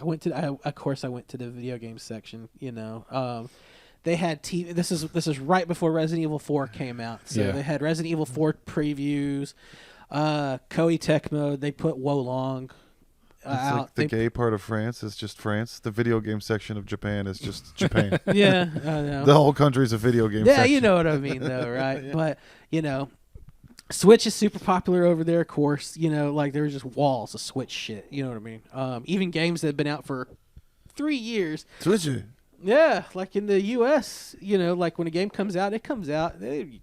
of course I went to the video game section, you know. They had TV. This is right before Resident Evil 4 came out. So Yeah. they had Resident Evil 4 previews, Koei Tecmo. They put Wolong It's out. like the gay part of France is just France. The video game section of Japan is just Japan. Yeah, I know. The whole country's a video game Yeah, section. you know what I mean, though, right? But, you know, Switch is super popular over there, of course. You know, like there was just walls of Switch shit. You know what I mean? Even games that have been out for 3 years. Switch it. Yeah, like in the U.S., you know, like when a game comes out, it comes out. Unless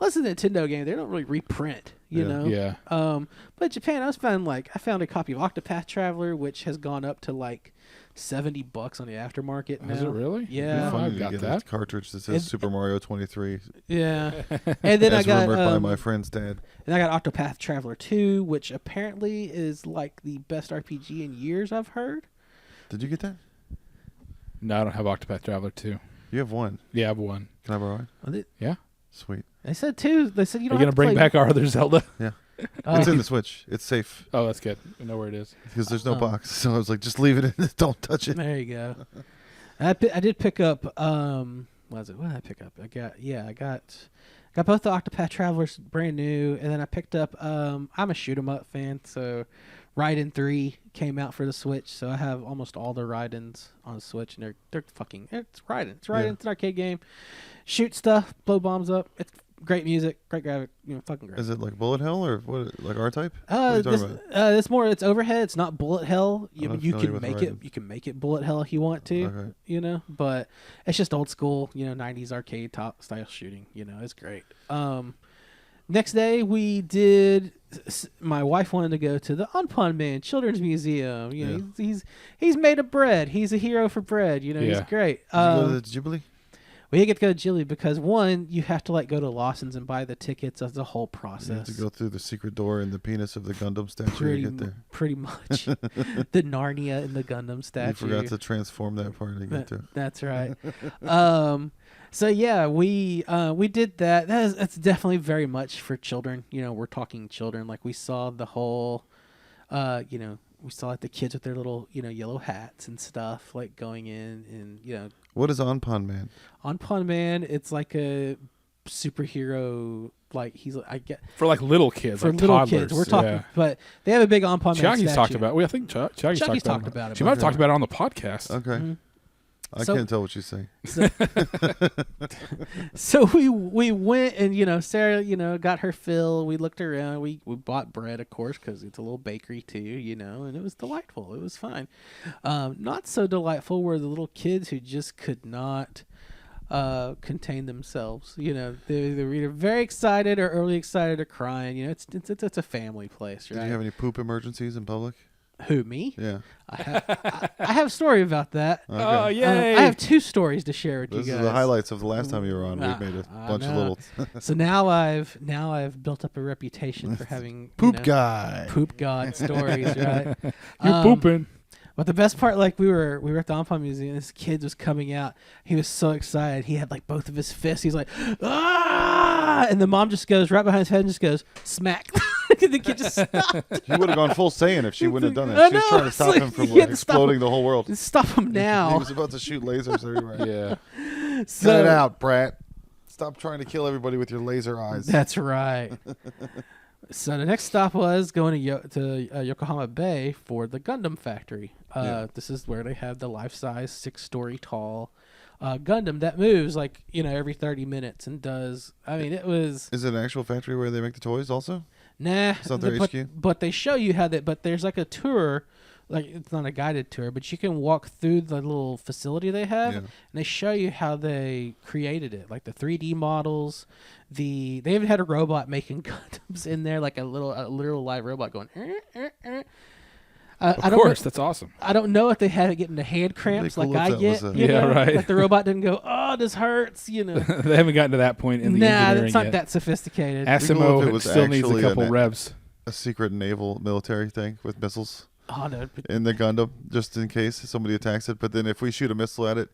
it's a Nintendo game, they don't really reprint, you know? Yeah. But Japan, I found a copy of Octopath Traveler, which has gone up to like $70 on the aftermarket now. Is it really? Yeah. Funny. Funny I've got to get that. a cartridge that says Super Mario 23. Yeah. And then as I got rumored by my friend's dad. and I got Octopath Traveler 2, which apparently is like the best RPG in years I've heard. Did you get that? No, I don't have Octopath Traveler 2. You have one. Yeah, I have one. Can I borrow it? Yeah. Sweet. They said 2. They said you Are don't you have gonna to bring play. back our other Zelda? It's in the Switch. It's safe Oh, that's good. I know where it is. because there's no box. So I was like, just leave it in. Don't touch it. There you go. I did pick up. What was it? What did I pick up? I got both the Octopath Travelers brand new, and then I picked up. I'm a shoot 'em up fan, so Raiden 3 came out for the Switch, so I have almost all the Raidens on the Switch, and they're fucking. It's Raiden. It's Raiden. Yeah. It's an arcade game. Shoot stuff, blow bombs up. It's great music, great graphic. You know, fucking great. Is it like bullet hell or what? Like R-Type? What are you talking about? It's more. It's overhead. It's not bullet hell. I'm not You familiar can with make it. Raiden. You can make it bullet hell if you want to. Okay. You know, but it's just old school. You know, 90s arcade top style shooting. You know, it's great. Next day we did. My wife wanted to go to the Unpun Man Children's Museum. You know, he's made of bread. He's a hero for bread. You know, he's Yeah. great. Did you go to the Ghibli? We didn't get to go to Chile because one, you have to like go to Lawson's and buy the tickets. That's a whole You have process. to go through the secret door in the penis of the Gundam statue to get there. Pretty much. The Narnia and the Gundam statue. You forgot to transform that part to get to. That's right. So yeah, we did that. That's definitely very much for children. You know, we're talking children. Like we saw the whole, you know, we saw like the kids with their little, you know, yellow hats and stuff, like going in and, you know. What is Onpon Man? Onpon Man, it's like a superhero. Like I get For like little kids, for like little toddlers. kids. We're talking, Yeah. but they have a big Onpon Man Chucky's statue. talked about. I think Chucky's Chucky's talked talked about it She might have before. talked about it on the podcast. Okay. Mhm. I So- can't tell what you say. So we went and, you know, Sarah, you know, got her fill. We looked around. We bought bread, of course, because it's a little bakery too, you know, and it was delightful. It was fine. Not so delightful were the little kids who just could not contain themselves. You know, they're either very excited or early excited or crying. You know, it's a family place, right? Did you have any poop emergencies in public? Who, me? Yeah. I have a story about that. Okay. Oh, yay. I have 2 stories to share with This you is guys. the highlights of the last time you were on. We've made a I bunch of know. little So now I've built up a reputation for having poop you know, guy. poop god stories, right? You're pooping. But the best part, like we were at the Ampon Museum, this kid was coming out. He was so excited. He had like both of his fists. He's like, ah! And the mom just goes right behind his head and just goes, smack. And the kid just stopped. He would have gone full Saiyan if she wouldn't have done I that. She was know, trying to it's stop like, him from you had like, to stop exploding him. the whole world. Stop him He now. was about to shoot lasers everywhere. Yeah. So, Cut it out, Brat. Stop trying to kill everybody with your laser eyes. That's right. So the next stop was going to Yokohama Bay for the Gundam factory. Yeah. This is where they have the life-size 6-story tall Gundam that moves like, you know, every 30 minutes and does. I mean, it was Is it an actual factory where they make the toys also? nah. It's not their but, HQ? but they show you how that. But there's like a tour. Like it's not a guided tour, but you can walk through the little facility they have, Yeah. and they show you how they created it, like the 3D models. They even had a robot making Gundams in there, like a literal live robot going. Of I don't course, know, that's awesome. I don't know if they had it getting the hand cramps cool like if I that get. was a- You Yeah, know? right. Like the robot didn't go, oh, oh, this hurts, you know. They haven't gotten to that point in the Nah, engineering it's not yet. that sophisticated. Well, if it Asimov was still needs a actually couple an- revs. A secret naval military thing with missiles Oh, no. in the Gundam, just in case somebody attacks it. But then if we shoot a missile at it,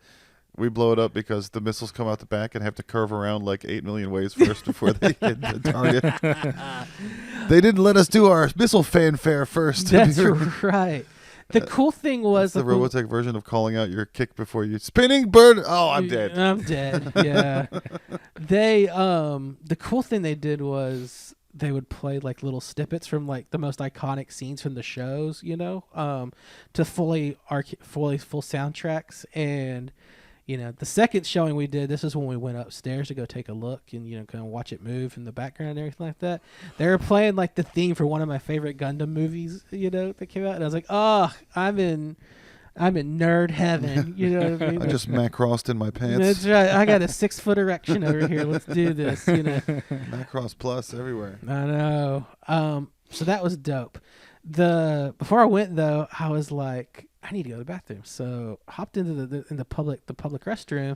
we blow it up because the missiles come out the back and have to curve around like 8 million ways first before they hit the target. They didn't let us do our missile fanfare first. That's right. The cool thing was the like, when- Robotech version of calling out your kick before you spinning bird. Oh, I'm dead. I'm dead. Yeah. They the cool thing they did was they would play like little snippets from like the most iconic scenes from the shows, you know, to full soundtracks. And you know, the second showing we did, this is when we went upstairs to go take a look and, you know, kind of watch it move in the background and everything like that. They were playing like the theme for one of my favorite Gundam movies, you know, that came out, and I was like, oh, I'm in nerd heaven. You know what I mean? I just Macrossed in my pants. That's right. I got a 6-foot erection over here. Let's do this. You know. Macross Plus everywhere. I know. So that was dope. Before I went though, I was like, I need to go to the bathroom. So hopped into the public restroom.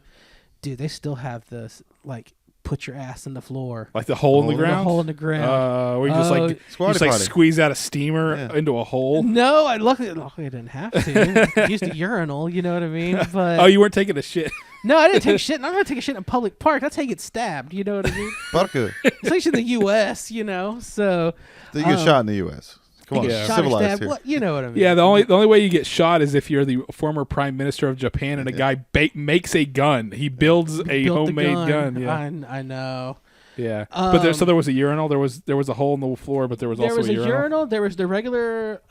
Dude, they still have this like put your ass in the floor. Like the hole in the ground? The hole in the ground. Where you just like Squatty potty. squeeze out a steamer Yeah. into a hole. No, luckily I didn't have to. I used a urinal, you know what I mean? But Oh, you weren't taking a shit. no, I didn't take a shit. And I'm not taking a shit in a public park. That's how you get stabbed, you know what I mean? Barca. Especially in the U.S., you know. So They get shot in the U.S. Come on, you Yeah. get shot or civilized stabbed. here. What, you know what I mean? Yeah, the only way you get shot is if you're the former prime minister of Japan and a guy makes a gun. He builds a Built the homemade gun. Yeah, I know. yeah. But there was a urinal. There was a hole in the floor, but there was also There was a a urinal. There was the regular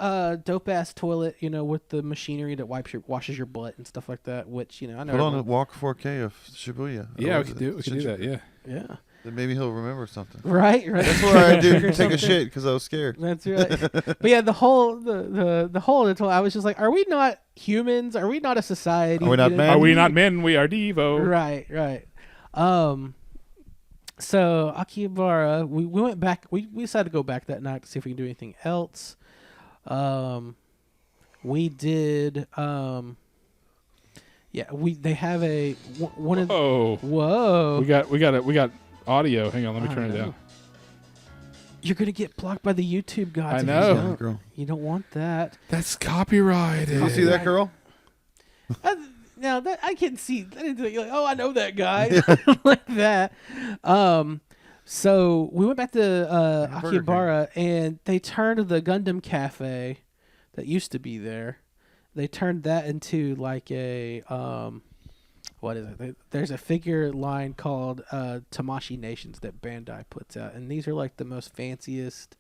dope ass toilet, you know, with the machinery that washes your butt and stuff like that. Which, you know, I know. Put on a everyone- Walk 4K of Shibuya. Yeah, Or we could do that. Yeah. Yeah. Then maybe he'll remember something. Right. That's where I did Or take a something. shit because I was scared. That's right. But yeah, the whole the whole of the toilet, I was just like, are we not humans? Are we not a society? Are we not You know? men? Are we not men? We are Devo. Right. So Akihabara, we went back. We decided to go back that night to see if we can do anything else. We did. Yeah, they have one of. Oh, Whoa! we got audio. Hang on, let me turn it down. You're gonna get blocked by the YouTube gods. I if know. You Yeah, don't, girl. you don't want that. That's copyrighted. You see that girl? Now that I can see, I didn't think, like, oh, I know that guy like that. So we went back to Burger King. Akihabara, and they turned the Gundam Cafe that used to be there. They turned that into like a what is it? There's a figure line called Tamashi Nations that Bandai puts out, and these are like the most fanciest,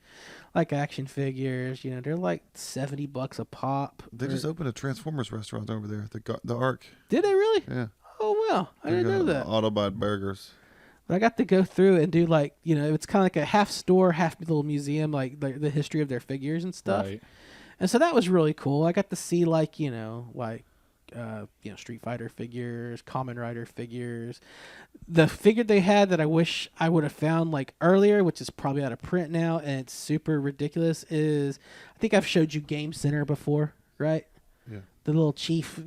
like action figures. You know, they're like $70 a pop. They just opened a Transformers restaurant over there. The Ark. Did they really? Yeah. Oh wow, I didn't know that. Autobot burgers. But I got to go through and do like, you know, it's kind of like a half store, half little museum, like the history of their figures and stuff. Right. And so that was really cool. I got to see like, Street Fighter figures, Kamen Rider figures. The figure they had that I wish I would have found like earlier, which is probably out of print now, and it's super ridiculous, is I think I've showed you Game Center before, right? Yeah. The little Chief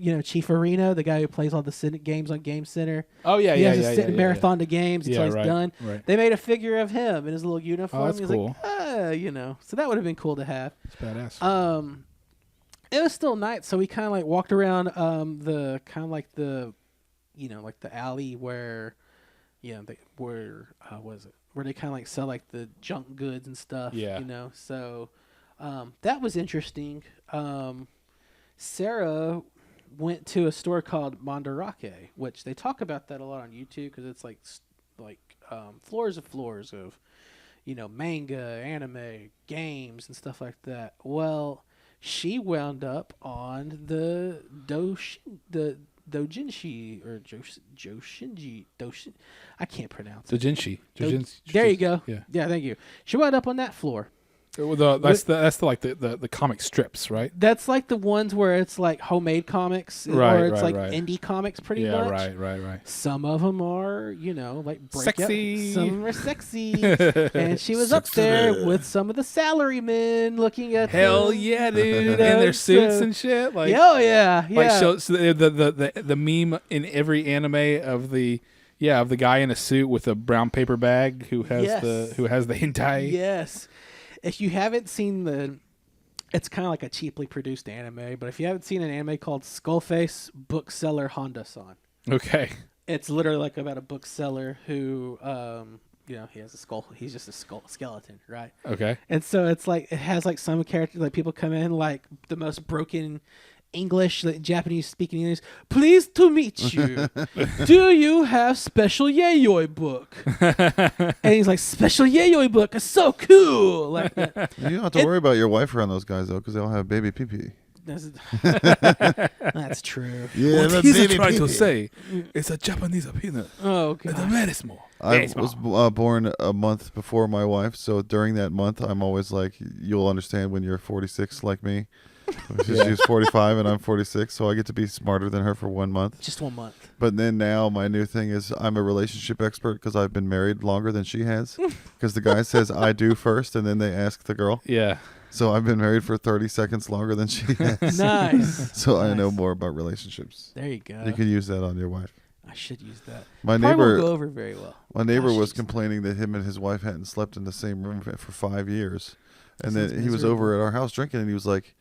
Arena, the guy who plays all the games on Game Center. Oh yeah, He yeah, has yeah, to sit and yeah, marathon the games until he's right, done. Right. They made a figure of him in his little uniform. Oh, that's He was cool. like, so that would have been cool to have. It's badass. It was still night, so we kind of like walked around the kind of like the, like the alley where, where they kind of like sell like the junk goods and stuff. Yeah. So that was interesting. Sarah went to a store called Mandarake, which they talk about that a lot on YouTube because it's like floors of manga, anime, games, and stuff like that. Well, she wound up on the Dojinshi or Joshinji. I can't pronounce it. Dojinshi. There you go. Yeah. Yeah, thank you. She wound up on that floor. That's the comic strips, right? That's like the ones where it's like homemade comics, Right, or it's right, like right. indie comics, pretty Yeah, much. right. Some of them are, like breakout. Sexy. Some of them are sexy. And she was up there with some of the salarymen looking at Hell them. yeah, dude! In know, their suits so- and shit. Like, Oh yeah, yeah. like so the meme in every anime of the guy in a suit with a brown paper bag who has Yes. the hentai. Yes. If you haven't seen it's kind of like a cheaply produced anime, but if you haven't seen an anime called Skullface Bookseller Honda-san, Okay. it's literally like about a bookseller who, he has a skull. He's just a skeleton, right? Okay. And so it's like it has like some characters, like people come in like the most broken English, like Japanese speaking English. Pleased to meet you. Do you have special yayoi book? And he's like, special yayoi book is so cool. Like that. You don't have to worry about your wife around those guys though, because they all have baby pee-pee. That's true. Yeah, What the he's baby trying to pee-pee. say, it's a Japanese peanut. Oh It's a god. very small. I was born a month before my wife, so during that month, I'm always like, you'll understand when you're 46 like me. She's 45 and I'm 46, so I get to be smarter than her for 1 month. Just 1 month. But then now my new thing is I'm a relationship expert because I've been married longer than she has. Because the guy says I do first, and then they ask the girl. Yeah. So I've been married for 30 seconds longer than she has. Nice. So I know Nice. more about relationships. There you go. You can use that on your wife. I should use that. My Probably neighbor, won't go over very well. my neighbor Gosh, was jeez. complaining that him and his wife hadn't slept in the same room for 5 years, and That then sounds he was miserable. over at our house drinking, and he was like,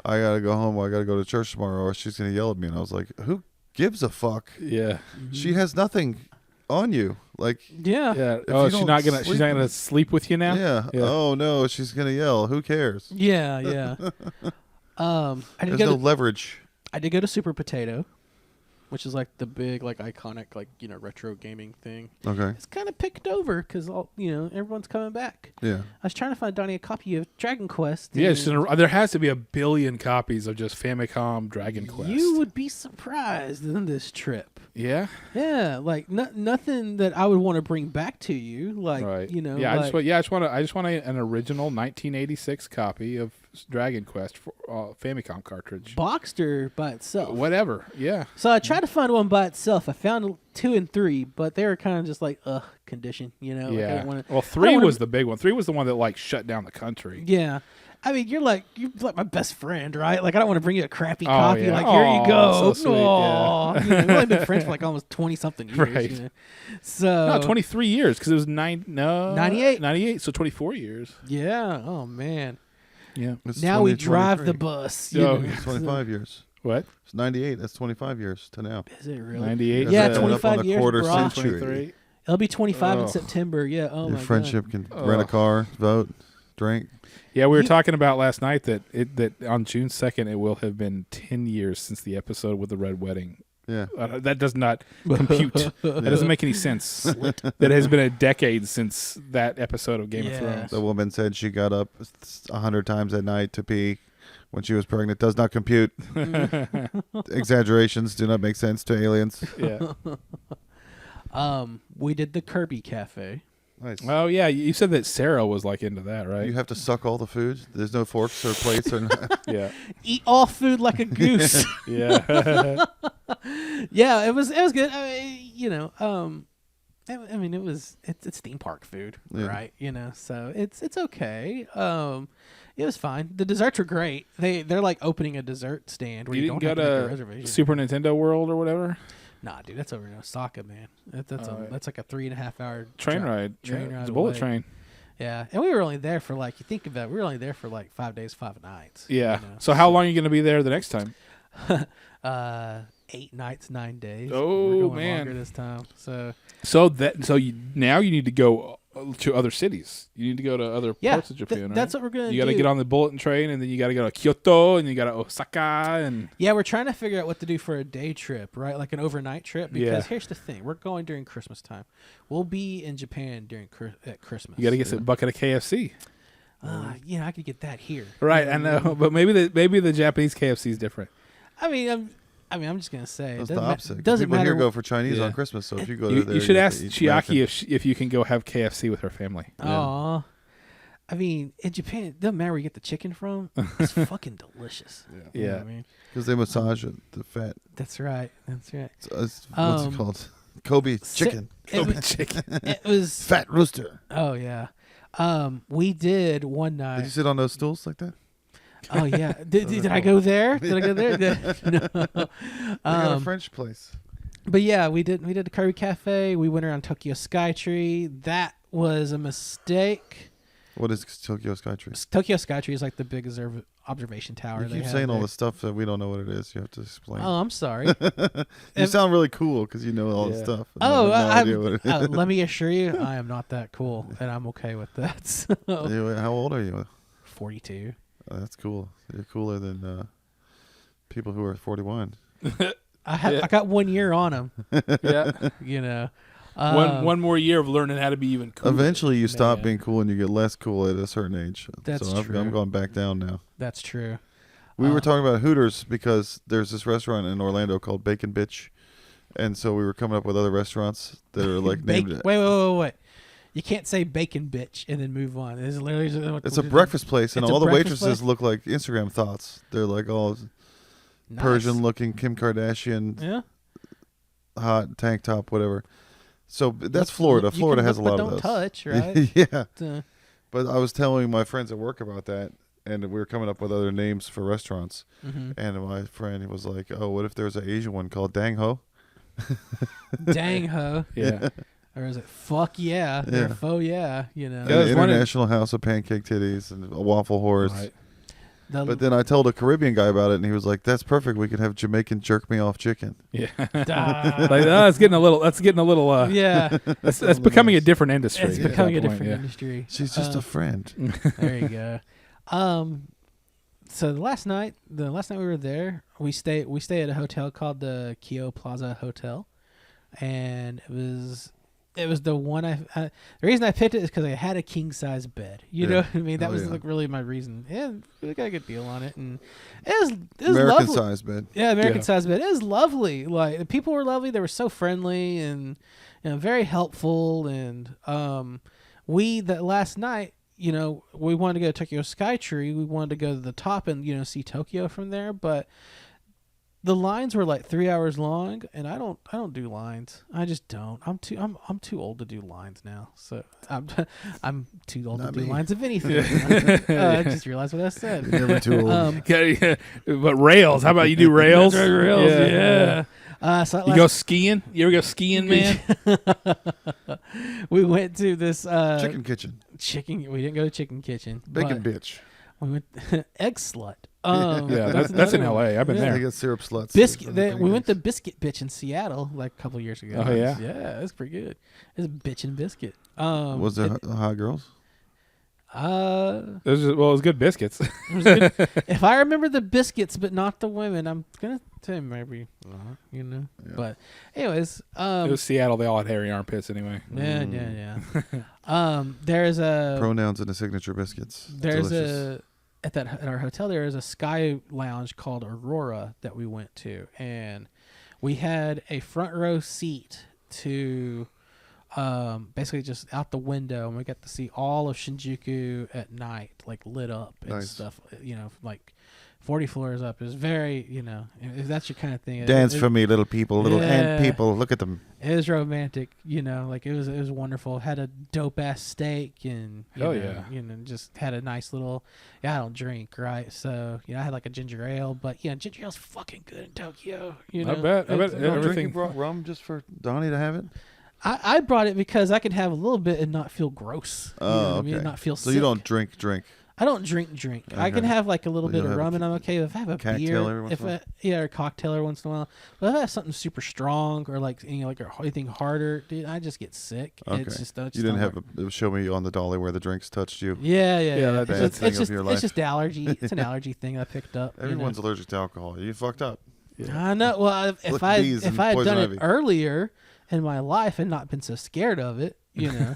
"I gotta go home. I gotta go to church tomorrow, or she's gonna yell at me." And I was like, "Who gives a fuck? Yeah. She has nothing on you. Like, Yeah. Yeah. If Oh, you she's don't not gonna sleep- sleep with you now. yeah. Yeah. Oh no, she's gonna yell. Who cares? Yeah. Yeah. I did There's go no to leverage." I did go to Super Potato, which is like the big, like iconic, like retro gaming thing. Okay. It's kind of picked over because everyone's coming back. Yeah. I was trying to find Donnie a copy of Dragon Quest. Yeah, and there has to be a billion copies of just Famicom Dragon Quest. you would be surprised in this trip. Yeah. Yeah, like nothing that I would want to bring back to you. Like Right. you know, Yeah. like, I just want an original 1986 copy of Dragon Quest for Famicom cartridge. Boxster by itself. Whatever. Yeah. So I tried to find one by itself. I found 2 and 3, but they were kind of just like condition. Like, I Yeah. don't wanna, Well, I don't 3 wanna- was the big one. 3 was the one that like shut down the country. Yeah. I mean, you're like my best friend, right? Like, I don't want to bring you a crappy Oh, copy. yeah. Like, here you Aw, go. so sweet, Aw. We've only been friends for like almost 20 something years. Right. So No, 23 years because it was 98. 98. So 24 years. Yeah. Oh man. Yeah. It's Now we 20, drive the 23. bus. Oh, know. It's 25 years. What? It's 98. That's 25 years to now. Is it really? 98. Yeah, That's coming up 25 on a years, quarter bro. century. 23. It'll be 25 in Oh. September. Yeah. Oh Your my friendship god. can rent a car, vote, drink. Yeah, we were You- talking about last night that on June 2nd it will have been 10 years since the episode with the Red Wedding. Yeah. That does not compute. That doesn't make any sense. That has been a decade since that episode of Game Yeah. of Thrones. The woman said she got up 100 times at night to pee when she was pregnant. Does not compute. Exaggerations do not make sense to aliens. Yeah. We did the Kirby Cafe. Nice. Oh yeah, you said that Sarah was like into that, right? You have to suck all the food. There's no forks or plates or Yeah. Eat all food like a goose. Yeah. Yeah, it was good. I mean, it's theme park food, Yeah. right? So it's okay. It was fine. The desserts were great. They're like opening a dessert stand where You you, didn't don't go have to make a to reservation. Super Nintendo World or whatever? Nah, dude, that's over in Osaka, man. That's Oh, yeah. that's like a 3.5 hour Train drive. ride. Train Yeah, ride it's a bullet away. train. Yeah, and we were only there for like, you think about it, we were only there for like 5 days, 5 nights. Yeah. So how long are you going to be there the next time? 8 nights, 9 days. Oh, we're going man. longer this time. So Now you need to go to other cities. You need to go to other yeah, parts of Japan, right? that's what we're gonna. You got to do. get on the bulletin train, and then you got to go to Kyoto, and you got to Osaka, and Yeah, we're trying to figure out what to do for a day trip, right? Like an overnight trip. Because Yeah. here's the thing: we're going during Christmas time. We'll be in Japan at Christmas. you got to get a bucket of KFC. I could get that here. Right, I know, but maybe the Japanese KFC is different. I mean, I'm just gonna say That's it the doesn't, opposite. doesn't People matter. here go for Chinese Yeah. on Christmas, so if you go You, there, you should get ask to eat Chiaki American. if you can go have KFC with her family. Aw. I mean, in Japan, it doesn't matter where you get the chicken from. It's fucking delicious. You know what I mean? Because they massage the fat. That's right. That's right. What's it called? Kobe chicken. Chicken. It was Fat rooster. Oh yeah. We did one night. Did you sit on those stools like that? Oh yeah. Did I go there? Did I go there? No. They got a French place. But yeah, we did the Curry Cafe. We went around Tokyo Skytree. That was a mistake. What is Tokyo Skytree? Tokyo Skytree is like the big observation tower. You keep saying all the stuff that we don't know what it is. You have to explain. Oh, I'm sorry. You sound really cool because you know all the stuff. Oh, I have no idea what it is. Let me assure you, I am not that cool, and I'm okay with that. So. How old are you? 42. Oh, that's cool. You're cooler than people who are 41. I got 1 year on them. Yeah. You know. One more year of learning how to be even cooler. Eventually, you stop being cool and you get less cool at a certain age. That's so true. I'm going back down now. That's true. We were talking about Hooters because there's this restaurant in Orlando called Bacon Bitch, and so we were coming up with other restaurants that are like named. Wait. You can't say bacon bitch and then move on. It's literally It's a breakfast place, and It's a all the breakfast waitresses place? look like Instagram thoughts. They're like all nice. Persian-looking, Kim Kardashian, Yeah. hot tank top, whatever. So that's Florida. Florida has a lot of those. Don't touch, right? Yeah. Uh, But I was telling my friends at work about that, and we were coming up with other names for restaurants. mhm. And my friend was like, "Oh, what if there's an Asian one called Dang Ho?" Dang ho. Yeah. Or is it fuck yeah? Yeah. Or faux yeah, you know. And Yeah, there's the one in- International House of Pancake Titties and a Waffle Horse. Right. But then I told a Caribbean guy about it, and he was like, "That's perfect. We could have Jamaican jerk me off chicken." Yeah. Ah, Like, it's getting a little. That's getting a little. yeah. That's becoming a different industry. It's at that becoming a point, different yeah. industry. She's just a friend. There you go. So the last night we were there, we stayed at a hotel called the Kyo Plaza Hotel, and it was the one the reason I picked it is because I had a king size bed. You know what I mean? That was like really my reason. Yeah, we got a good deal on it, and it was American lovely. size bed. Yeah, American Yeah. size bed. It was lovely. Like the people were lovely. They were so friendly and very helpful. And that last night, we wanted to go to Tokyo Skytree. We wanted to go to the top and see Tokyo from there, but the lines were like 3 hours long, and I don't do lines. I just don't. I'm too old to do lines now. So I'm too old Not to do me. lines of anything. I just realized what I said. You're never too old. Yeah. But rails. How about you do rails? Rails, Yeah. So You go skiing? You ever go skiing, man? we went to this Chicken kitchen. We didn't go to Chicken Kitchen. Bacon but bitch. We went Egg Slut. Yeah, that's in another one. L.A. I've been Yeah. They there. get syrup sluts. Biscuit. We went to Biscuit Bitch in Seattle like a couple years ago. Oh, yeah? Yeah, it's pretty good. It's bitch and biscuit. Was there hot girls? It was good biscuits. It was good. If I remember the biscuits, but not the women, I'm gonna say maybe. Yeah. But anyways, It was Seattle. They all had hairy armpits anyway. yeah. There's a Pronouns in the signature biscuits. There's Delicious. at our hotel there is a sky lounge called Aurora that we went to, and we had a front row seat to basically just out the window, and we got to see all of Shinjuku at night, like lit up and Nice. stuff. Like 40 floors up. Is very, if that's your kind of thing. Dance it, for me, little people, little ant Yeah. people. Look at them. It was romantic, like it was wonderful. Had a dope ass steak and Hell yeah. Just had a nice little. I don't drink, right? So I had like a ginger ale, but ginger ale's fucking good in Tokyo. I bet You everything. brought rum just for Donnie to have it. I brought it because I could have a little bit and not feel gross. You know what I mean? okay. Not feel So sick. you don't drink. I don't drink. I can Okay. like a little So bit you'll of have rum a and I'm okay. If I have a cocktail beer, every once in a while? or a cocktail every once in a while. But if I have something super strong or like anything harder, dude, I just get sick. Okay. It's just, You didn't have show me on the dolly where the drinks touched you. Yeah. Yeah, It's that's just, bad it's thing of just, your it's life. just allergy. It's an allergy thing I picked up. Everyone's allergic to alcohol. You fucked up. I know. Well, Look, bees and if I had poison done ivy. it earlier in my life and not been so scared of it, Yeah.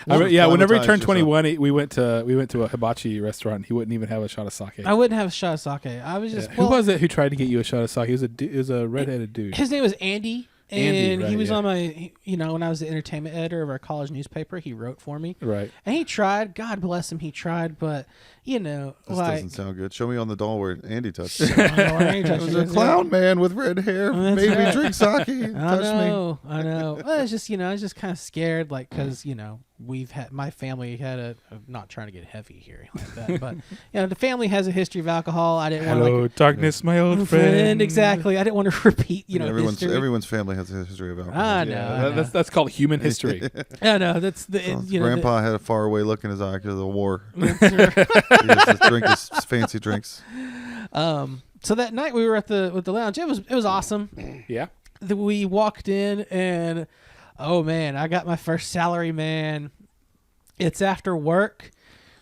Whenever he Climatize turned yourself. 21, we went to a hibachi restaurant. And he wouldn't even have a shot of sake. I wouldn't have a shot of sake. I was just Who was it who tried to get you a shot of sake? It was a redheaded dude. His name was Andy, Andy, And right, he was yeah. on my, when I was the entertainment editor of our college newspaper, he wrote for me. Right. And he tried. God bless him, he tried. But, This doesn't sound good. Show me on the doll where Andy touched it. It was a clown man with red hair. That's Made me right. drink sake. Touched me. I know. Well, it's just, I was just kind of scared, like, because, my family had I'm not trying to get heavy here like that, but, the family has a history of alcohol. I didn't want to, Hello, darkness, my old friend. Exactly. I didn't want to repeat, history. Everyone's family has a history of alcohol. I know. Yeah, I know. that's called human history. I know. That's the, Grandpa had a faraway look in his eye because of the war. That's right. He used to drink his fancy drinks. So that night we were at the lounge. It was awesome. Yeah. We walked in and oh man, I got my first salary, man. It's after work.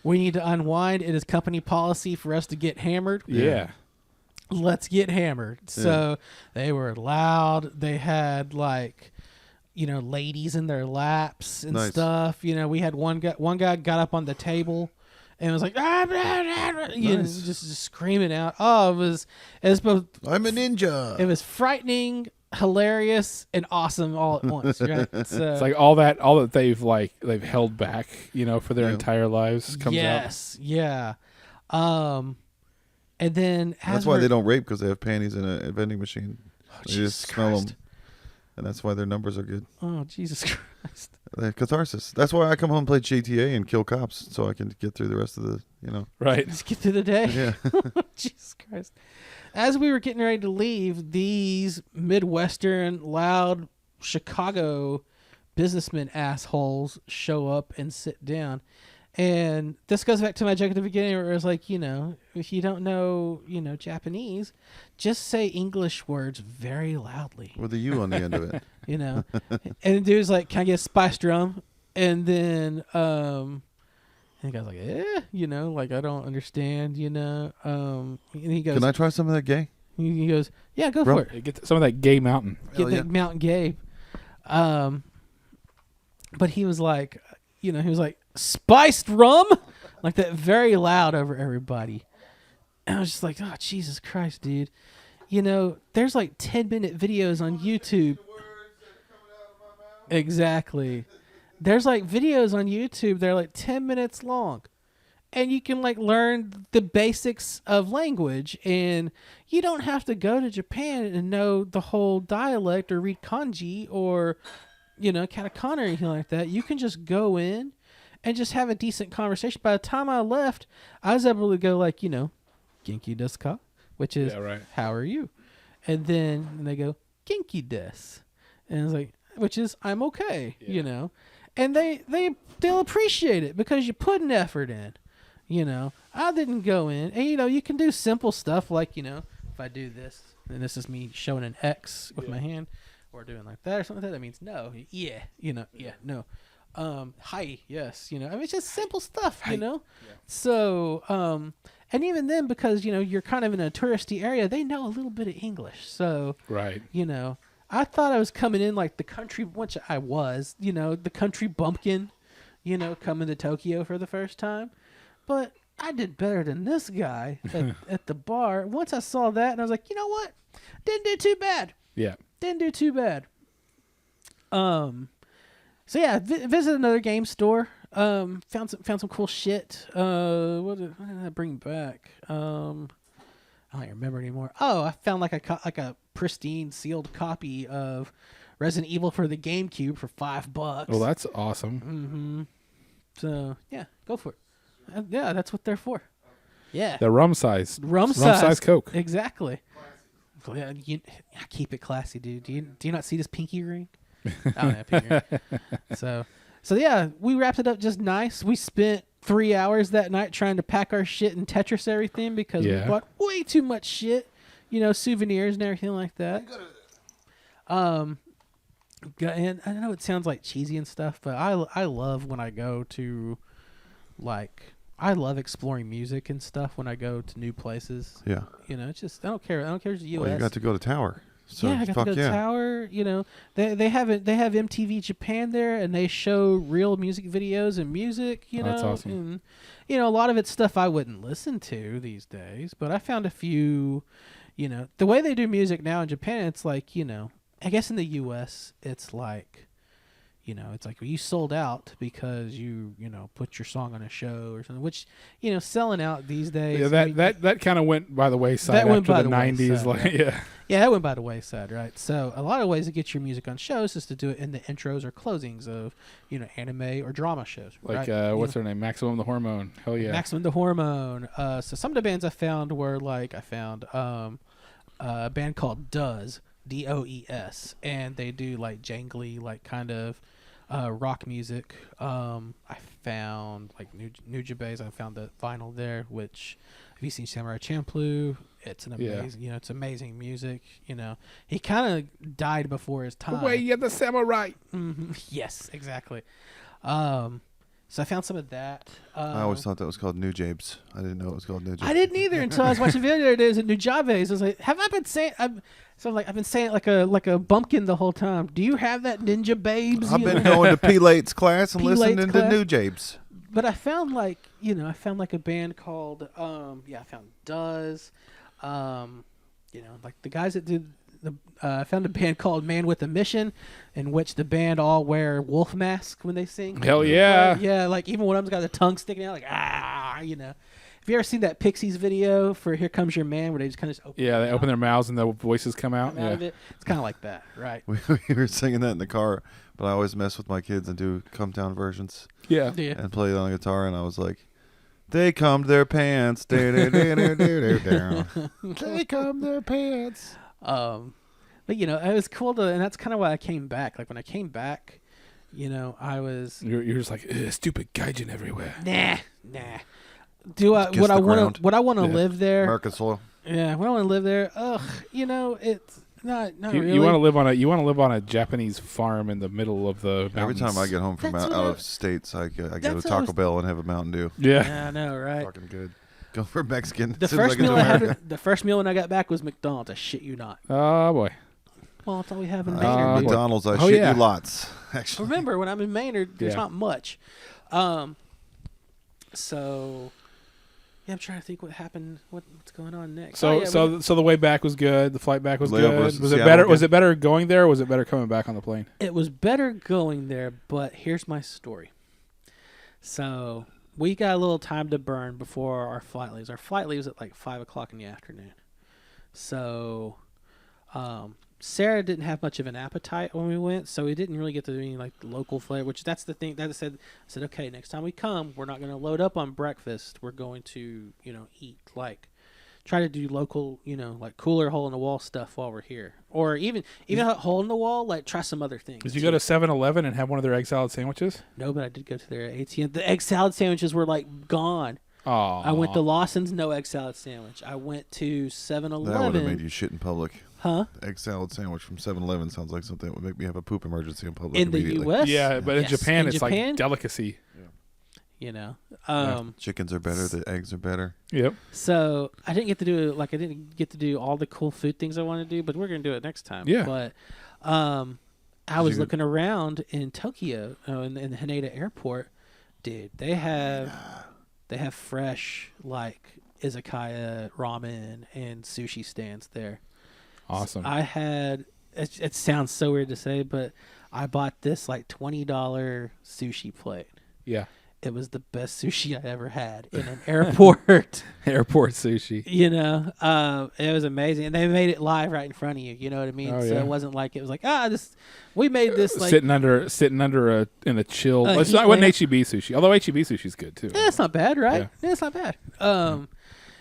We need to unwind. It is company policy for us to get hammered. Yeah. Let's get hammered. So they were loud. They had ladies in their laps and Nice. stuff. We had one guy got up on the table and was like, just screaming out. Oh, it was both. I'm a ninja. It was frightening, hilarious, and awesome all at once. Right? So, It's like all that they've held back, for their Yeah. entire lives comes out. yes, yeah. And then That's why they don't rape, because they have panties in a vending machine. They Jesus just smell Christ. them. And that's why their numbers are good. Oh, Jesus Christ. Catharsis. That's why I come home and play GTA and kill cops, so I can get through the rest of the, Right. Just get through the day. Yeah. Jesus Christ. As we were getting ready to leave, these Midwestern, loud Chicago businessmen assholes show up and sit down. And this goes back to my joke at the beginning where it was like, if you don't know, Japanese, just say English words very loudly. With a U on the end of it. And the dude's like, can I get a spiced rum? And then and the guy's like, I don't understand, and he goes, Can I try some of that gay? he goes, yeah, go Rum? for it. Hey, get some of that gay mountain. Get Hell that yeah. Mountain Gabe. But he was like, spiced rum? Like that, very loud over everybody. And I was just like, oh, Jesus Christ, dude. There's like 10-minute videos on YouTube. Exactly. There's like videos on YouTube. They're like 10 minutes long. And you can learn the basics of language. And you don't have to go to Japan and know the whole dialect or read kanji or, katakana or anything like that. You can just go in and just have a decent conversation. By the time I left, I was able to go Genki desu ka? Which is, Yeah, right. how are you? And then they go, Genki desu. And it's like, which is, I'm okay, And they'll appreciate it because you put an effort in. I didn't go in. And, you can do simple stuff like, if I do this, and this is me showing an X with my hand or doing like that or something like that, that means no. Yeah, yeah, no. Hi, yes, I mean, it's just simple stuff, So, and even then, because, you're kind of in a touristy area, they know a little bit of English. So, Right. I thought I was coming in like the country, which I was, the country bumpkin, coming to Tokyo for the first time. But I did better than this guy at the bar. Once I saw that, and I was like, you know what? Didn't do too bad. Yeah. Didn't do too bad. So yeah, visit another game store. Found some cool shit. What did I bring back? I don't even remember anymore. Oh, I found like a pristine sealed copy of Resident Evil for the GameCube for $5. Well, that's awesome. Mm-hmm. So yeah, go for it. Yeah, that's what they're for. Yeah, The rum size. rum size Coke. Exactly. Well, yeah, I keep it classy, dude. Do you not see this pinky ring? I don't have pinky ring. So yeah, we wrapped it up just nice. We spent 3 hours that night trying to pack our shit and Tetris everything because we bought way too much shit, souvenirs and everything like that. And I know it sounds like cheesy and stuff, but I love when I go to, I love exploring music and stuff when I go to new places. Yeah. It's just I don't care if it's the U.S. Well, you got to go to Tower. So yeah, I got to go to Tower. They have MTV Japan there, and they show real music videos and music. That's awesome. And a lot of it's stuff I wouldn't listen to these days, but I found a few. The way they do music now in Japan, it's like I guess in the U.S. it's like, it's like you sold out because you put your song on a show or something. Which selling out these days. Yeah, that kind of went by the wayside after the 90s. Yeah, that went by the wayside, right? So a lot of ways to get your music on shows is to do it in the intros or closings of anime or drama shows. Like right? What's her name? Maximum the Hormone. Hell yeah. Maximum the Hormone. So some of the bands I found were like a band called Does. DOES, and they do like jangly, like kind of rock music. I found like Nujabes. I found the vinyl there. Which, have you seen Samurai Champloo? It's an amazing, it's amazing music. He kind of died before his time. Way you're the samurai. Mm-hmm. Yes, exactly. So I found some of that. I always thought that was called New Jabes. I didn't know it was called New Jabes. I didn't either until I was watching a video the other day. It was Nujabes. I was like, have I been saying? I've been saying it like a bumpkin the whole time. Do you have that Ninja Babes? I've been going to P-Late's class and P-Late's listening class. to New Jabes. But I found like a band called I found Does, like the guys that did the I found a band called Man with a Mission, in which the band all wear wolf masks when they sing. Hell yeah. Yeah, like even one of them's got the tongue sticking out, like Have you ever seen that Pixies video for "Here Comes Your Man" where they just kind of open? Yeah, they open their mouths and the voices come out. Out of it. It's kind of like that, right? We were singing that in the car, but I always mess with my kids and do come down versions. Yeah. And play it on the guitar, and I was like, they combed their pants. They combed their pants. But it was cool to, and that's kind of why I came back. Like when I came back, I was You're just like stupid gaijin everywhere. Nah. Do I Kiss what the I want ground. to? What I want to live there? American soil. Yeah, when I want to live there. It's not really. You want to live on a Japanese farm in the middle of the mountains. Every time I get home from out of states, I go to Taco Bell and have a Mountain Dew. Yeah, I know, right? Fucking good. Go for Mexican. The first meal when I got back was McDonald's. I shit you not. Oh boy. Well, that's all we have in Maynard. dude. McDonald's, I shit you lots. Actually, Remember, when I'm in Maynard, there's not much. So, yeah, I'm trying to think what happened. What's going on next? So the way back was good. The flight back was good. Was it Seattle better? again? Was it better going there, or was it better coming back on the plane? It was better going there, but here's my story. So we got a little time to burn before our flight leaves. Our flight leaves at like 5:00 in the afternoon. So, Sarah didn't have much of an appetite when we went, so we didn't really get to do any like local flavor. Which that's the thing that I said, okay, next time we come, we're not going to load up on breakfast. We're going to eat try to do local like cooler hole in the wall stuff while we're here, or even a hole in the wall, like try some other things. Did you go to 7-Eleven and have one of their egg salad sandwiches? No, but I did go to their ATM. The egg salad sandwiches were like gone. Oh, I went to Lawson's, no egg salad sandwich. I went to 7-Eleven. that would have made you shit in public. Huh? Egg salad sandwich from 7-Eleven sounds like something that would make me have a poop emergency in public In the immediately. U.S.? Yeah, but in Yes. Japan, In it's Japan? like delicacy. Chickens are better. The eggs are better. Yep. So I didn't get to do all the cool food things I want to do, but we're gonna do it next time. Yeah. But I was looking around in Tokyo, in the Haneda Airport. Dude, they have fresh like izakaya ramen and sushi stands there. Awesome. I had. It sounds so weird to say, but I bought this like $20 sushi plate. Yeah. It was the best sushi I ever had in an airport. Airport sushi. It was amazing, and they made it live right in front of you. You know what I mean? Oh, So yeah. it wasn't like it was like we made this like sitting under in a chill. It's heat not what lamp. HEB sushi. Although HEB sushi's good too. It's not bad, right? Yeah. Yeah, it's not bad.